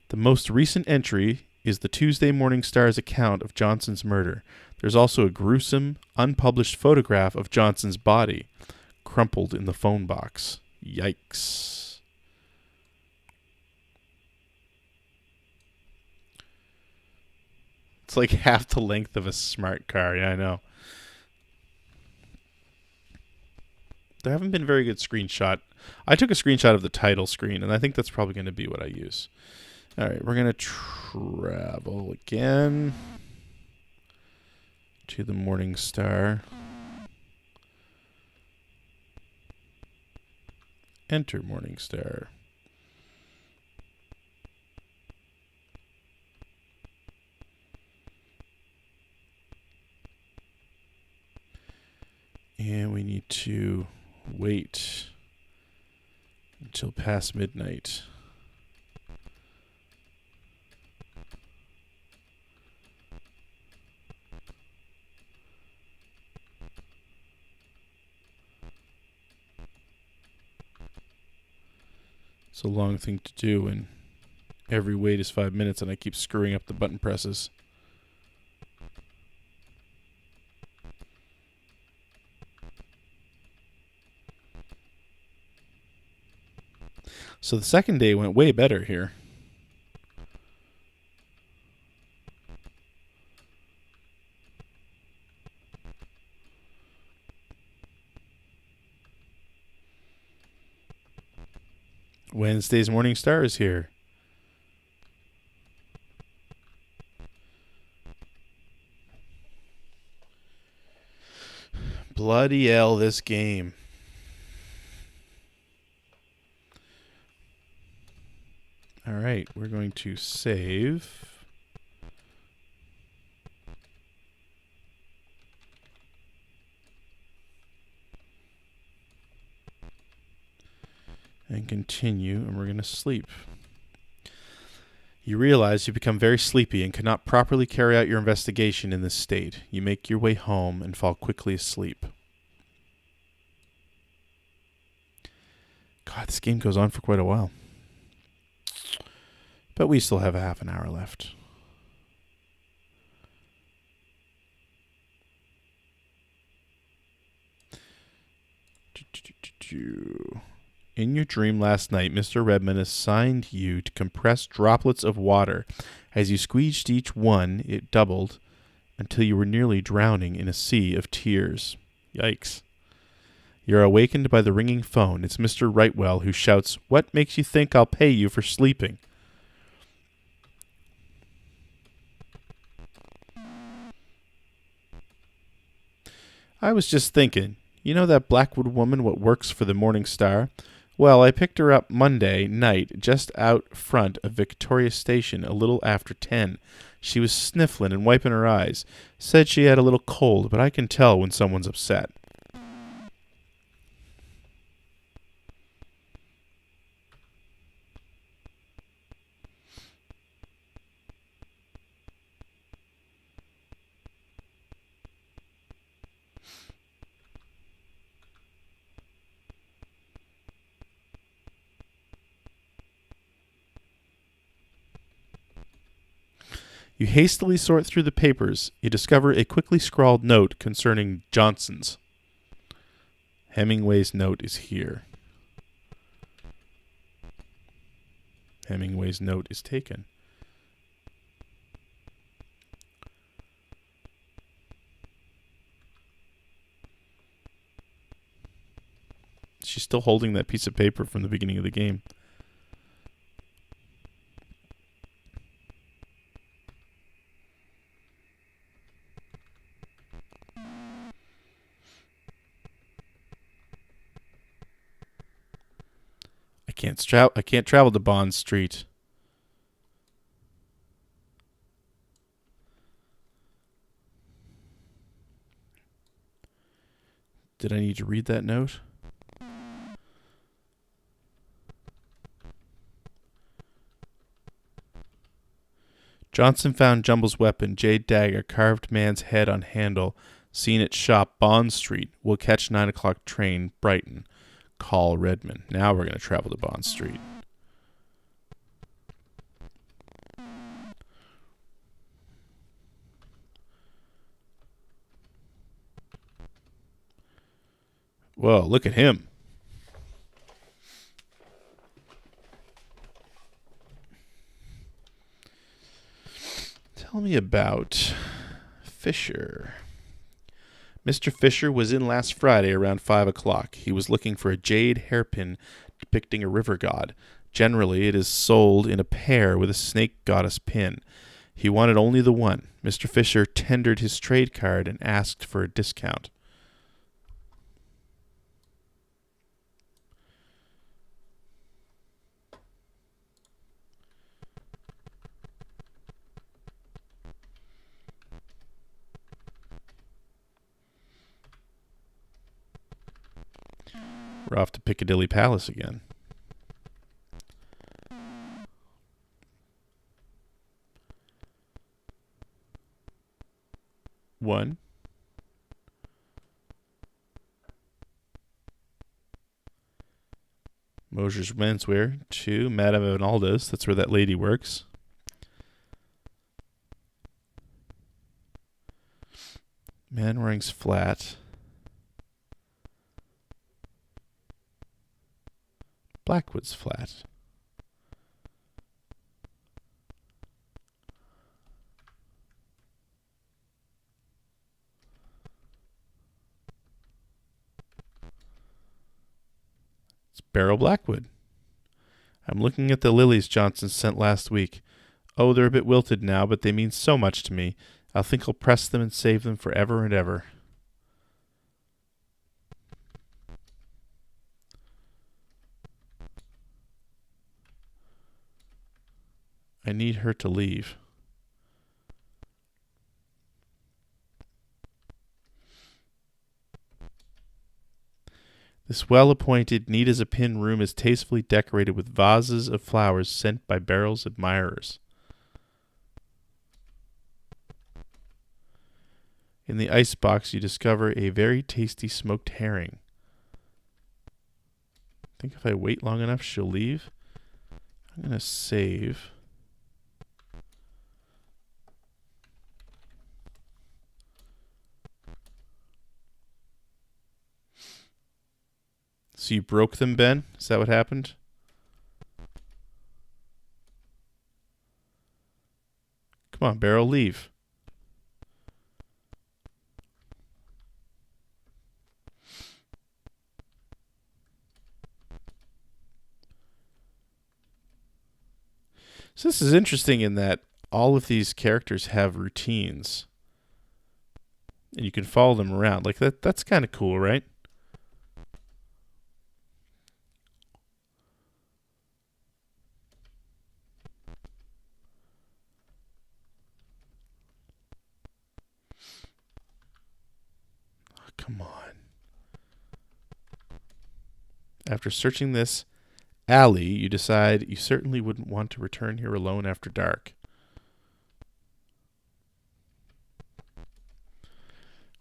The most recent entry is the Tuesday Morning Star's account of Johnson's murder. There's also a gruesome, unpublished photograph of Johnson's body, crumpled in the phone box. Yikes. It's like half the length of a smart car. Yeah, I know. There haven't been very good screenshot. I took a screenshot of the title screen, and I think that's probably going to be what I use. All right, we're going to travel again to the Morning Star. Enter Morning Star. And we need to wait until past midnight. It's a long thing to do, and every wait is 5 minutes, and I keep screwing up the button presses. So the second day went way better here. Wednesday's Morning Star is here. Bloody hell, this game. All right, we're going to save. And continue, and we're going to sleep. You realize you become very sleepy and cannot properly carry out your investigation in this state. You make your way home and fall quickly asleep. God, this game goes on for quite a while. But we still have a half an hour left. In your dream last night, Mr. Redmond assigned you to compress droplets of water. As you squeezed each one, it doubled until you were nearly drowning in a sea of tears. Yikes. You're awakened by the ringing phone. It's Mr. Rightwell who shouts, "What makes you think I'll pay you for sleeping?" I was just thinking, you know that Blackwood woman what works for the Morning Star? Well, I picked her up Monday night just out front of Victoria Station a little after 10. She was sniffling and wiping her eyes. Said she had a little cold, but I can tell when someone's upset. You hastily sort through the papers. You discover a quickly scrawled note concerning Johnson's. Hemingway's note is here. Hemingway's note is taken. She's still holding that piece of paper from the beginning of the game. I can't travel to Bond Street. Did I need to read that note? Johnson found Jumble's weapon, jade dagger, carved man's head on handle, seen at shop Bond Street. Will catch 9 o'clock train, Brighton. Call Redmond. Now we're going to travel to Bond Street. Whoa, look at him. Tell me about Fisher. Mr. Fisher was in last Friday around 5 o'clock. He was looking for a jade hairpin depicting a river god. Generally, it is sold in a pair with a snake goddess pin. He wanted only the one. Mr. Fisher tendered his trade card and asked for a discount. We're off to Piccadilly Palace again. One. Mosher's Menswear. 2. Madame Vinalda's. That's where that lady works. Manwaring's flat. Blackwood's flat. It's Beryl Blackwood. I'm looking at the lilies Johnson sent last week. Oh, they're a bit wilted now, but they mean so much to me. I think I'll press them and save them forever and ever. I need her to leave. This well-appointed, neat-as-a-pin room is tastefully decorated with vases of flowers sent by Beryl's admirers. In the icebox, you discover a very tasty smoked herring. I think if I wait long enough, she'll leave. I'm going to save. So you broke them, Ben? Is that what happened? Come on, Beryl, leave. So this is interesting in that all of these characters have routines. And you can follow them around. Like that's kind of cool, right? Oh, come on. After searching this alley, you decide you certainly wouldn't want to return here alone after dark.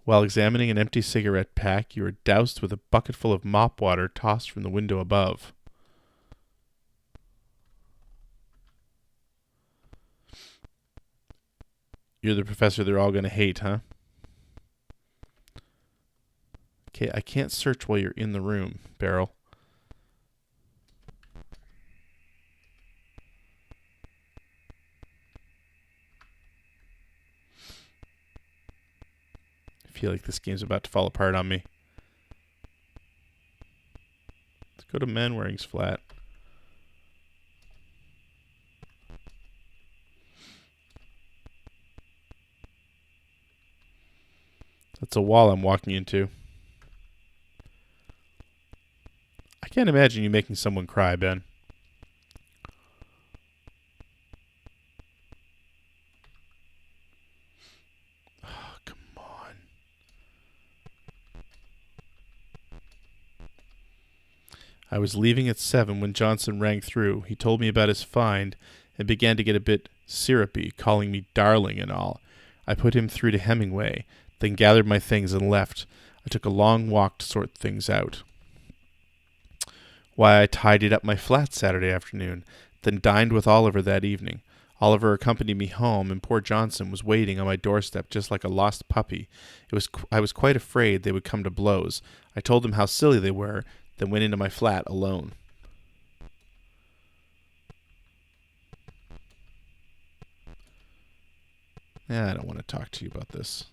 While examining an empty cigarette pack, you are doused with a bucketful of mop water tossed from the window above. You're the professor they're all going to hate, huh? Okay, I can't search while you're in the room, Beryl. I feel like this game's about to fall apart on me. Let's go to Manwaring's flat. That's a wall I'm walking into. I can't imagine you making someone cry, Ben. Oh, come on. I was leaving at 7 when Johnson rang through. He told me about his find and began to get a bit syrupy, calling me darling and all. I put him through to Hemingway, then gathered my things and left. I took a long walk to sort things out. Why, I tidied up my flat Saturday afternoon, then dined with Oliver that evening. Oliver accompanied me home, and poor Johnson was waiting on my doorstep just like a lost puppy. I was quite afraid they would come to blows. I told them how silly they were, then went into my flat alone. I don't want to talk to you about this.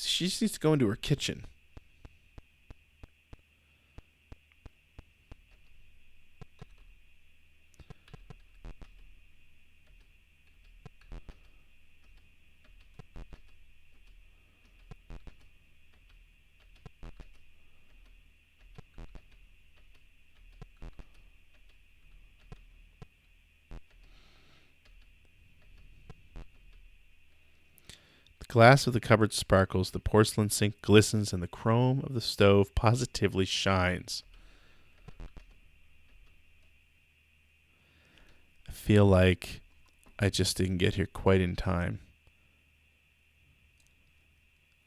She just needs to go into her kitchen. The glass of the cupboard sparkles, the porcelain sink glistens, and the chrome of the stove positively shines. I feel like I just didn't get here quite in time.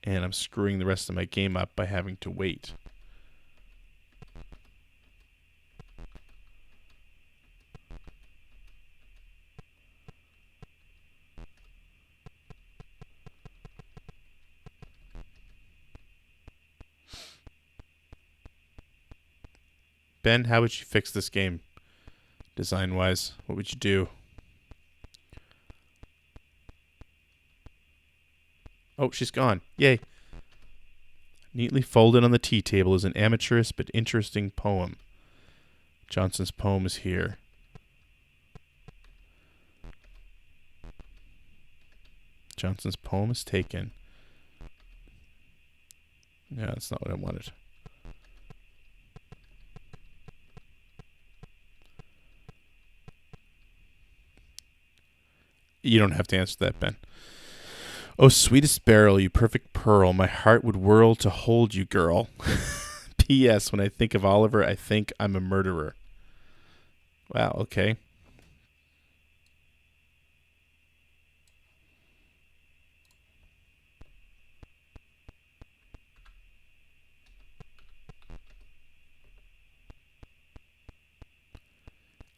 And I'm screwing the rest of my game up by having to wait. Ben, how would you fix this game, design-wise? What would you do? Oh, she's gone. Yay. Neatly folded on the tea table is an amateurish but interesting poem. Johnson's poem is here. Johnson's poem is taken. Yeah, that's not what I wanted. You don't have to answer that, Ben. Oh, sweetest beryl, you perfect pearl, my heart would whirl to hold you, girl. P.S. When I think of Oliver, I think I'm a murderer. Wow, okay.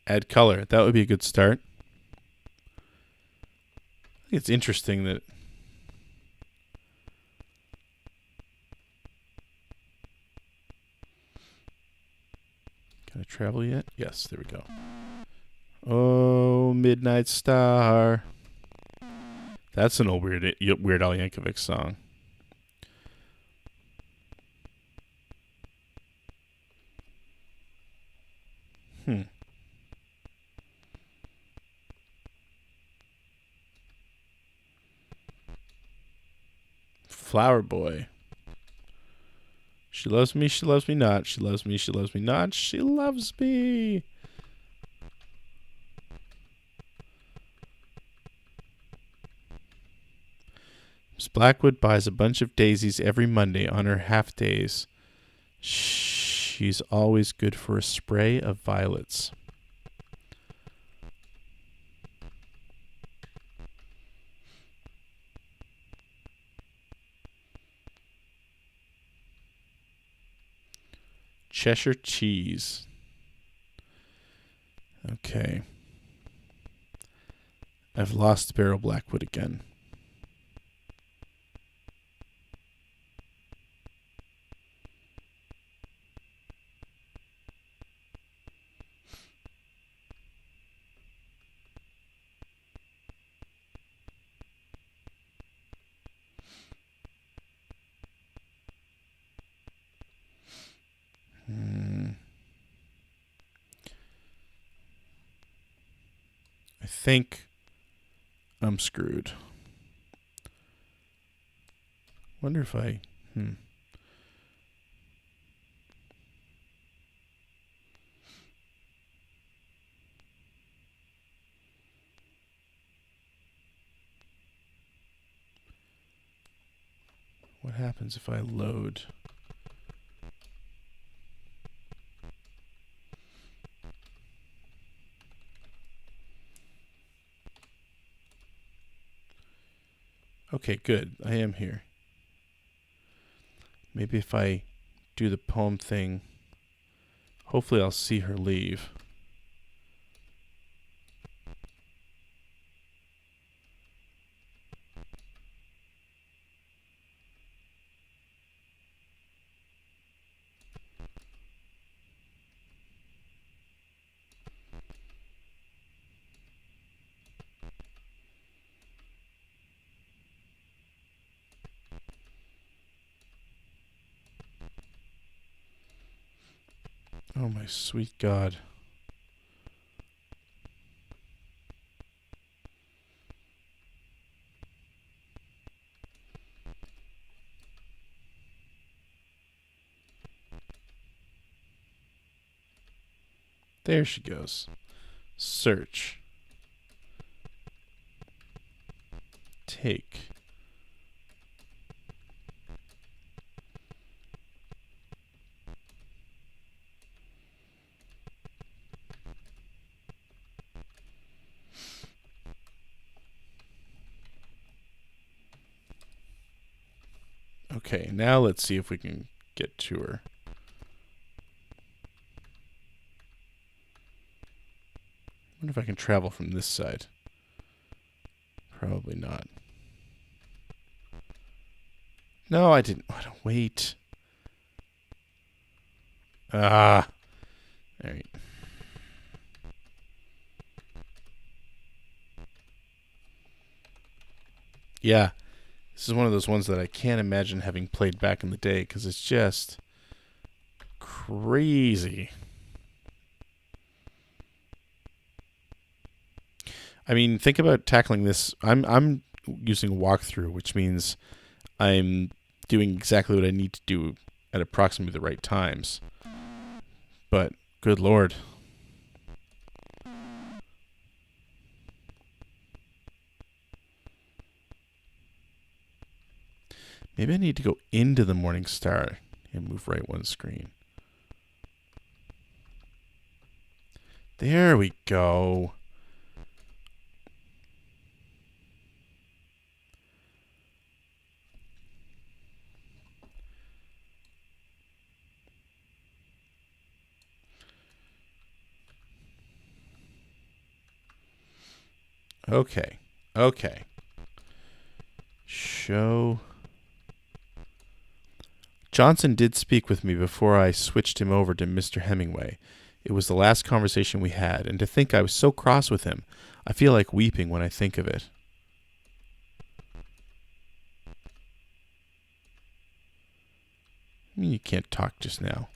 Add color. That would be a good start. I think it's interesting that... Can I travel yet? Yes, there we go. Oh, Midnight Star. That's an old Weird Al Yankovic song. Flower Boy. She loves me not. She loves me not. She loves me. Miss Blackwood buys a bunch of daisies every Monday on her half days. She's always good for a spray of violets. Cheshire cheese. Okay. I've lost Beryl Blackwood again. I think I'm screwed. Wonder if I... What happens if I load? Okay, good. I am here. Maybe if I do the poem thing, hopefully I'll see her leave. Oh, my sweet God. There she goes. Search. Take. Okay, now let's see if we can get to her. I wonder if I can travel from this side. Probably not. No, I didn't. Oh, don't wait. Ah. All right. Yeah. This is one of those ones that I can't imagine having played back in the day because it's just crazy. I mean, think about tackling this. I'm using a walkthrough, which means I'm doing exactly what I need to do at approximately the right times. But good Lord. Maybe I need to go into the Morning Star and move right one screen. There we go. Okay. Okay. Show. Johnson did speak with me before I switched him over to Mr. Hemingway. It was the last conversation we had, and to think I was so cross with him, I feel like weeping when I think of it. I mean, you can't talk just now.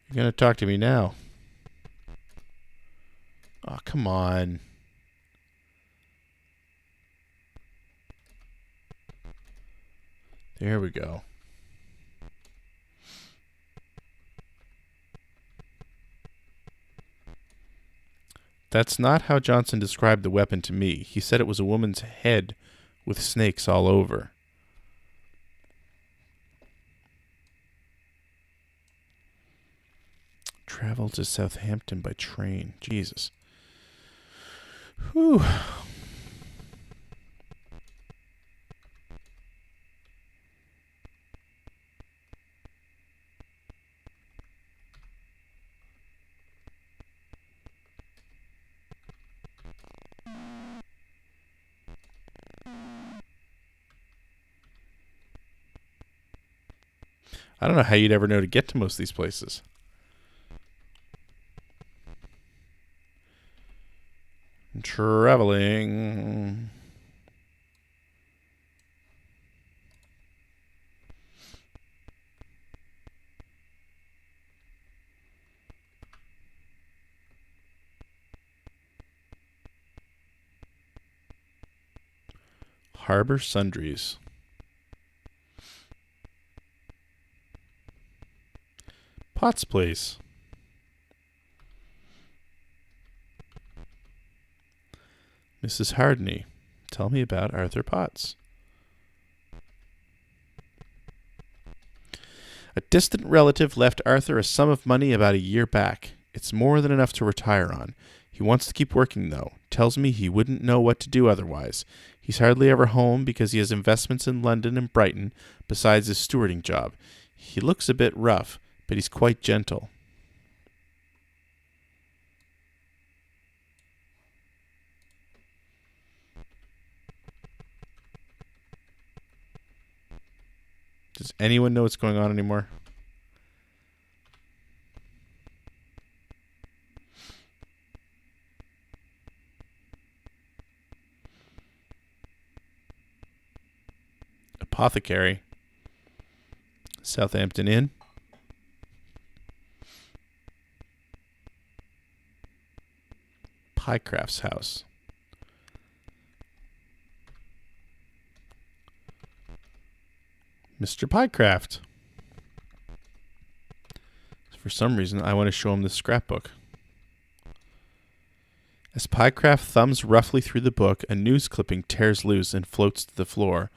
You're going to talk to me now. Oh, come on. There we go. That's not how Johnson described the weapon to me. He said it was a woman's head with snakes all over. Travel to Southampton by train. Jesus. Whew. I don't know how you'd ever know to get to most of these places. Traveling. Harbor Sundries. Potts Place. Mrs. Hardney, tell me about Arthur Potts. A distant relative left Arthur a sum of money about a year back. It's more than enough to retire on. He wants to keep working, though. Tells me he wouldn't know what to do otherwise. He's hardly ever home because he has investments in London and Brighton besides his stewarding job. He looks a bit rough, but he's quite gentle. Does anyone know what's going on anymore? Apothecary. Southampton Inn. Pycraft's house. Mr. Pycraft. For some reason, I want to show him this scrapbook. As Pycraft thumbs roughly through the book, a news clipping tears loose and floats to the floor.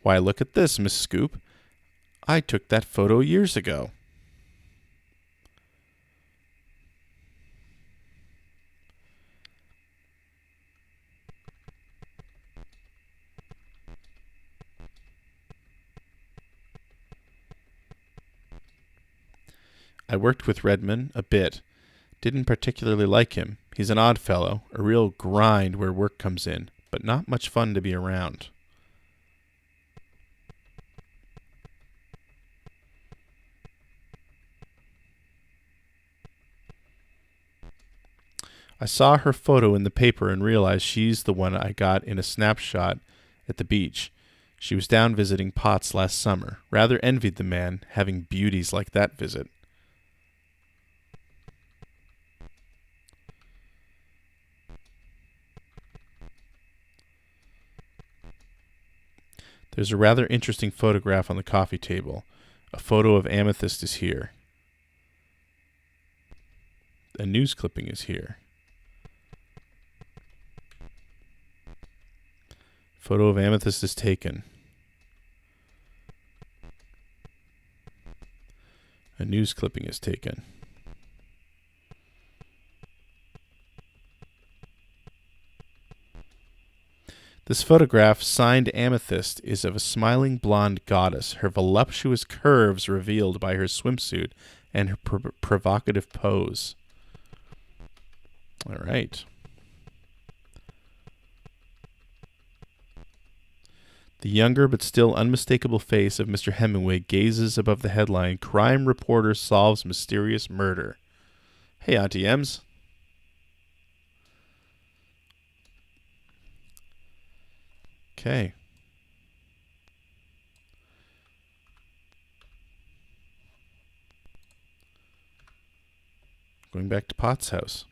Why, look at this, Miss Scoop. I took that photo years ago. I worked with Redman a bit. Didn't particularly like him. He's an odd fellow, a real grind where work comes in, but not much fun to be around. I saw her photo in the paper and realized she's the one I got in a snapshot at the beach. She was down visiting Potts last summer. Rather envied the man having beauties like that visit. There's a rather interesting photograph on the coffee table. A photo of Amethyst is here. A news clipping is here. Photo of Amethyst is taken. A news clipping is taken. This photograph, signed Amethyst, is of a smiling blonde goddess, her voluptuous curves revealed by her swimsuit and her provocative pose. All right. The younger but still unmistakable face of Mr. Hemingway gazes above the headline, Crime Reporter Solves Mysterious Murder. Hey, Auntie Ems. Okay. Going back to Potts' house.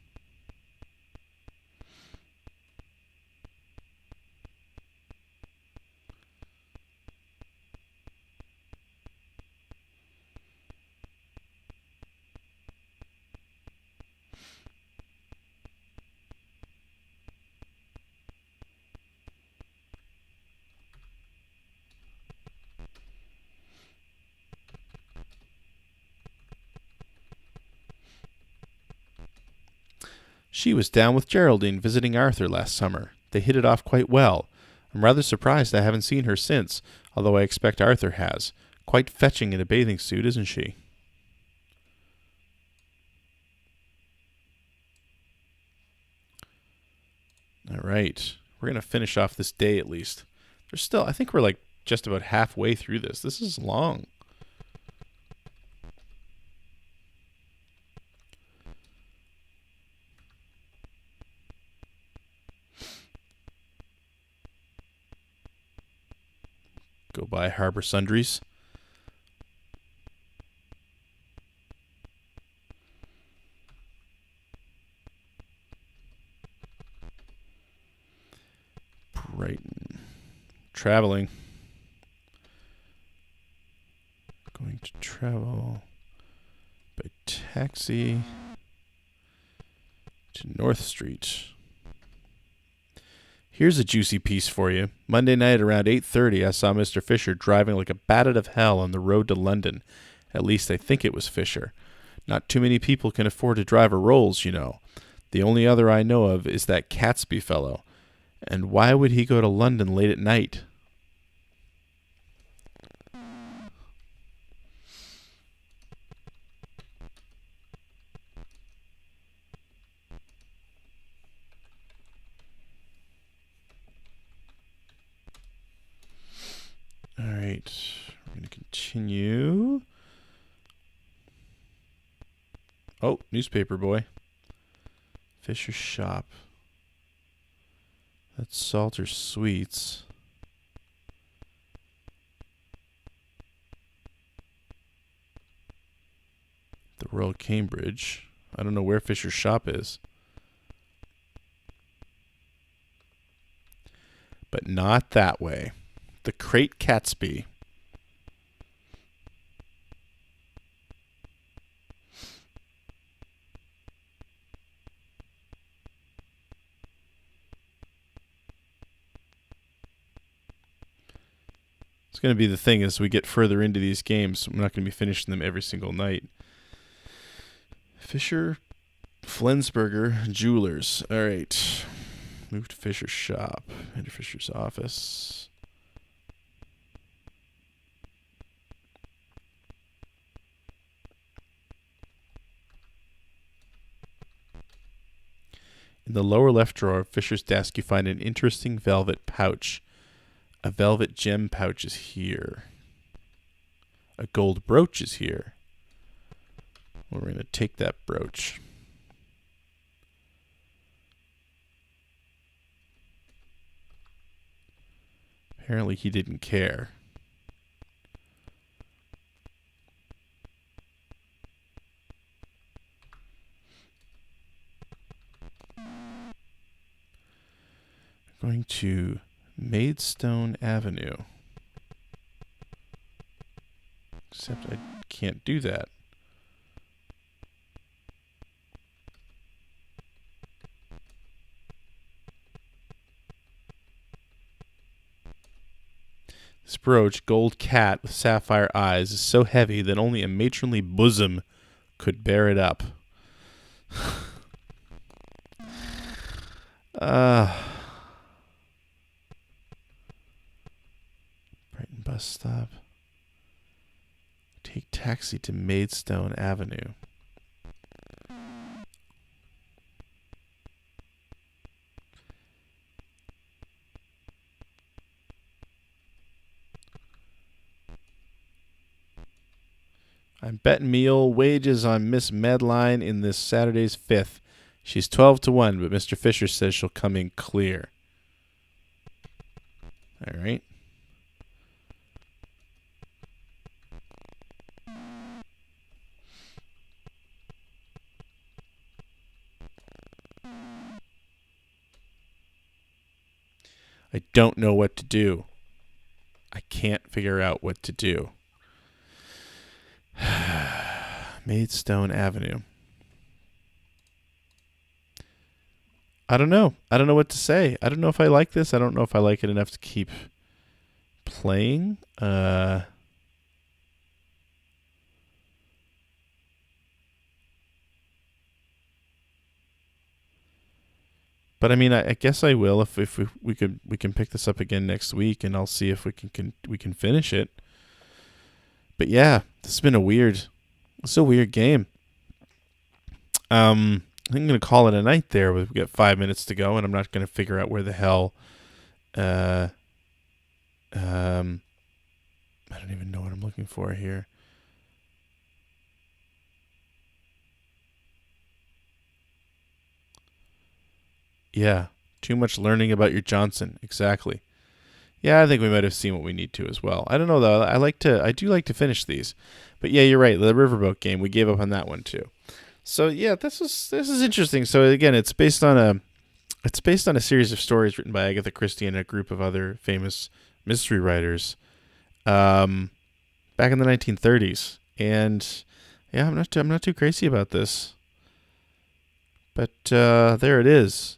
She was down with Geraldine visiting Arthur last summer. They hit it off quite well. I'm rather surprised I haven't seen her since, although I expect Arthur has. Quite fetching in a bathing suit, isn't she? All right. We're going to finish off this day at least. I think we're like just about halfway through this. This is long. Go buy Harbor Sundries. Brighton. Traveling. Going to travel by taxi to North Street. Here's a juicy piece for you. Monday night around 8:30, I saw Mr. Fisher driving like a bat out of hell on the road to London. At least I think it was Fisher. Not too many people can afford to drive a Rolls, you know. The only other I know of is that Catesby fellow. And why would he go to London late at night? All right, we're going to continue. Oh, newspaper boy. Fisher's shop. That's Salter Sweets. The Royal Cambridge. I don't know where Fisher's shop is. But not that way. The Crate Catesby. It's going to be the thing as we get further into these games. I'm not going to be finishing them every single night. Fisher, Flensburger, Jewelers. All right. Move to Fisher's shop. Enter Fisher's office. In the lower left drawer of Fisher's desk, you find an interesting velvet pouch. A velvet gem pouch is here. A gold brooch is here. We're going to take that brooch. Apparently he didn't care. Going to Maidstone Avenue. Except I can't do that. This brooch, gold cat with sapphire eyes, is so heavy that only a matronly bosom could bear it up. Brighton bus stop. Take taxi to Maidstone Avenue. I'm betting meal wages on Miss Medline in this Saturday's fifth. She's 12-1, but Mr. Fisher says she'll come in clear. All right. I don't know what to do. I can't figure out what to do. Maidstone Avenue. I don't know. I don't know what to say. I don't know if I like this. I don't know if I like it enough to keep playing. But I mean, I guess I will if we can pick this up again next week, and I'll see if we can finish it. But yeah, this has been a weird game. I think I'm going to call it a night there. We've got 5 minutes to go, and I'm not going to figure out where the hell. I don't even know what I'm looking for here. Yeah, too much learning about your Johnson. Exactly. Yeah, I think we might have seen what we need to as well. I don't know though. I do like to finish these, but yeah, you're right. The Riverboat game, we gave up on that one too. So yeah, this is interesting. So again, it's based on a series of stories written by Agatha Christie and a group of other famous mystery writers, back in the 1930s. And yeah, I'm not too crazy about this, but there it is.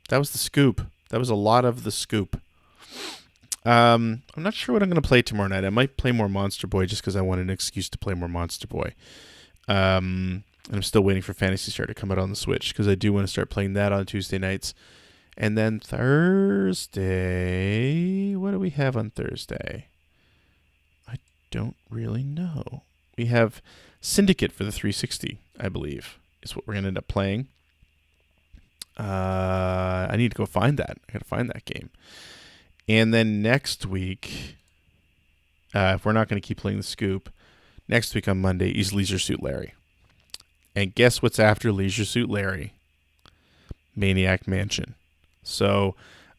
That was the scoop. That was a lot of the scoop. I'm not sure what I'm going to play tomorrow night. I might play more Monster Boy just because I want an excuse to play more Monster Boy. And I'm still waiting for Phantasy Star to come out on the Switch because I do want to start playing that on Tuesday nights. And then Thursday, what do we have on Thursday? I don't really know. We have Syndicate for the 360, I believe, is what we're going to end up playing. I need to go find that. I got to find that game. And then next week, if we're not going to keep playing the Scoop, next week on Monday is Leisure Suit Larry. And guess what's after Leisure Suit Larry? Maniac Mansion. So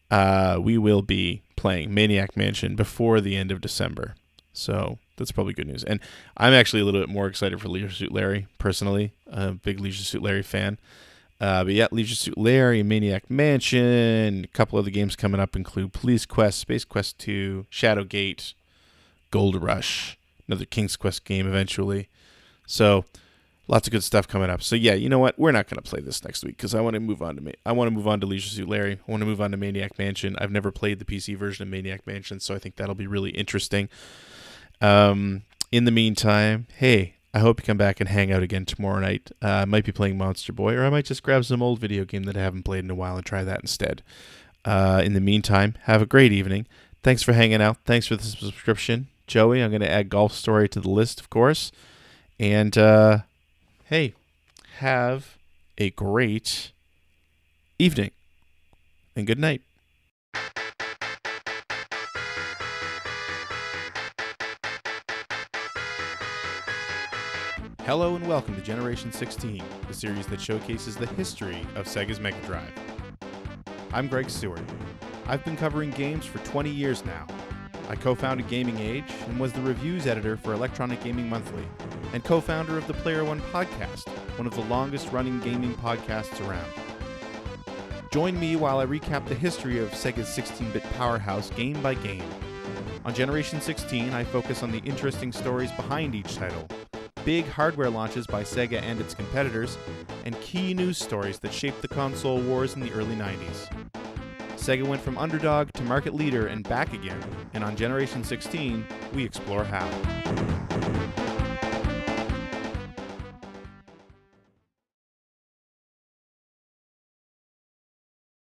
we will be playing Maniac Mansion before the end of December. So that's probably good news. And I'm actually a little bit more excited for Leisure Suit Larry, personally. I'm a big Leisure Suit Larry fan. But yeah, Leisure Suit Larry, Maniac Mansion. A couple of the games coming up include Police Quest, Space Quest 2, Shadowgate, Gold Rush, another King's Quest game eventually. So lots of good stuff coming up. So yeah, you know what? We're not going to play this next week because I want to move on to Leisure Suit Larry. I want to move on to Maniac Mansion. I've never played the PC version of Maniac Mansion, so I think that'll be really interesting. In the meantime, hey, I hope you come back and hang out again tomorrow night. I might be playing Monster Boy, or I might just grab some old video game that I haven't played in a while and try that instead. In the meantime, have a great evening. Thanks for hanging out. Thanks for the subscription. Joey, I'm going to add Golf Story to the list, of course. And, hey, have a great evening and good night. Hello and welcome to Generation 16, the series that showcases the history of Sega's Mega Drive. I'm Greg Stewart. I've been covering games for 20 years now. I co-founded Gaming Age and was the reviews editor for Electronic Gaming Monthly, and co-founder of the Player One podcast, one of the longest-running gaming podcasts around. Join me while I recap the history of Sega's 16-bit powerhouse game by game. On Generation 16, I focus on the interesting stories behind each title, big hardware launches by Sega and its competitors, and key news stories that shaped the console wars in the early 90s. Sega went from underdog to market leader and back again, and on Generation 16, we explore how.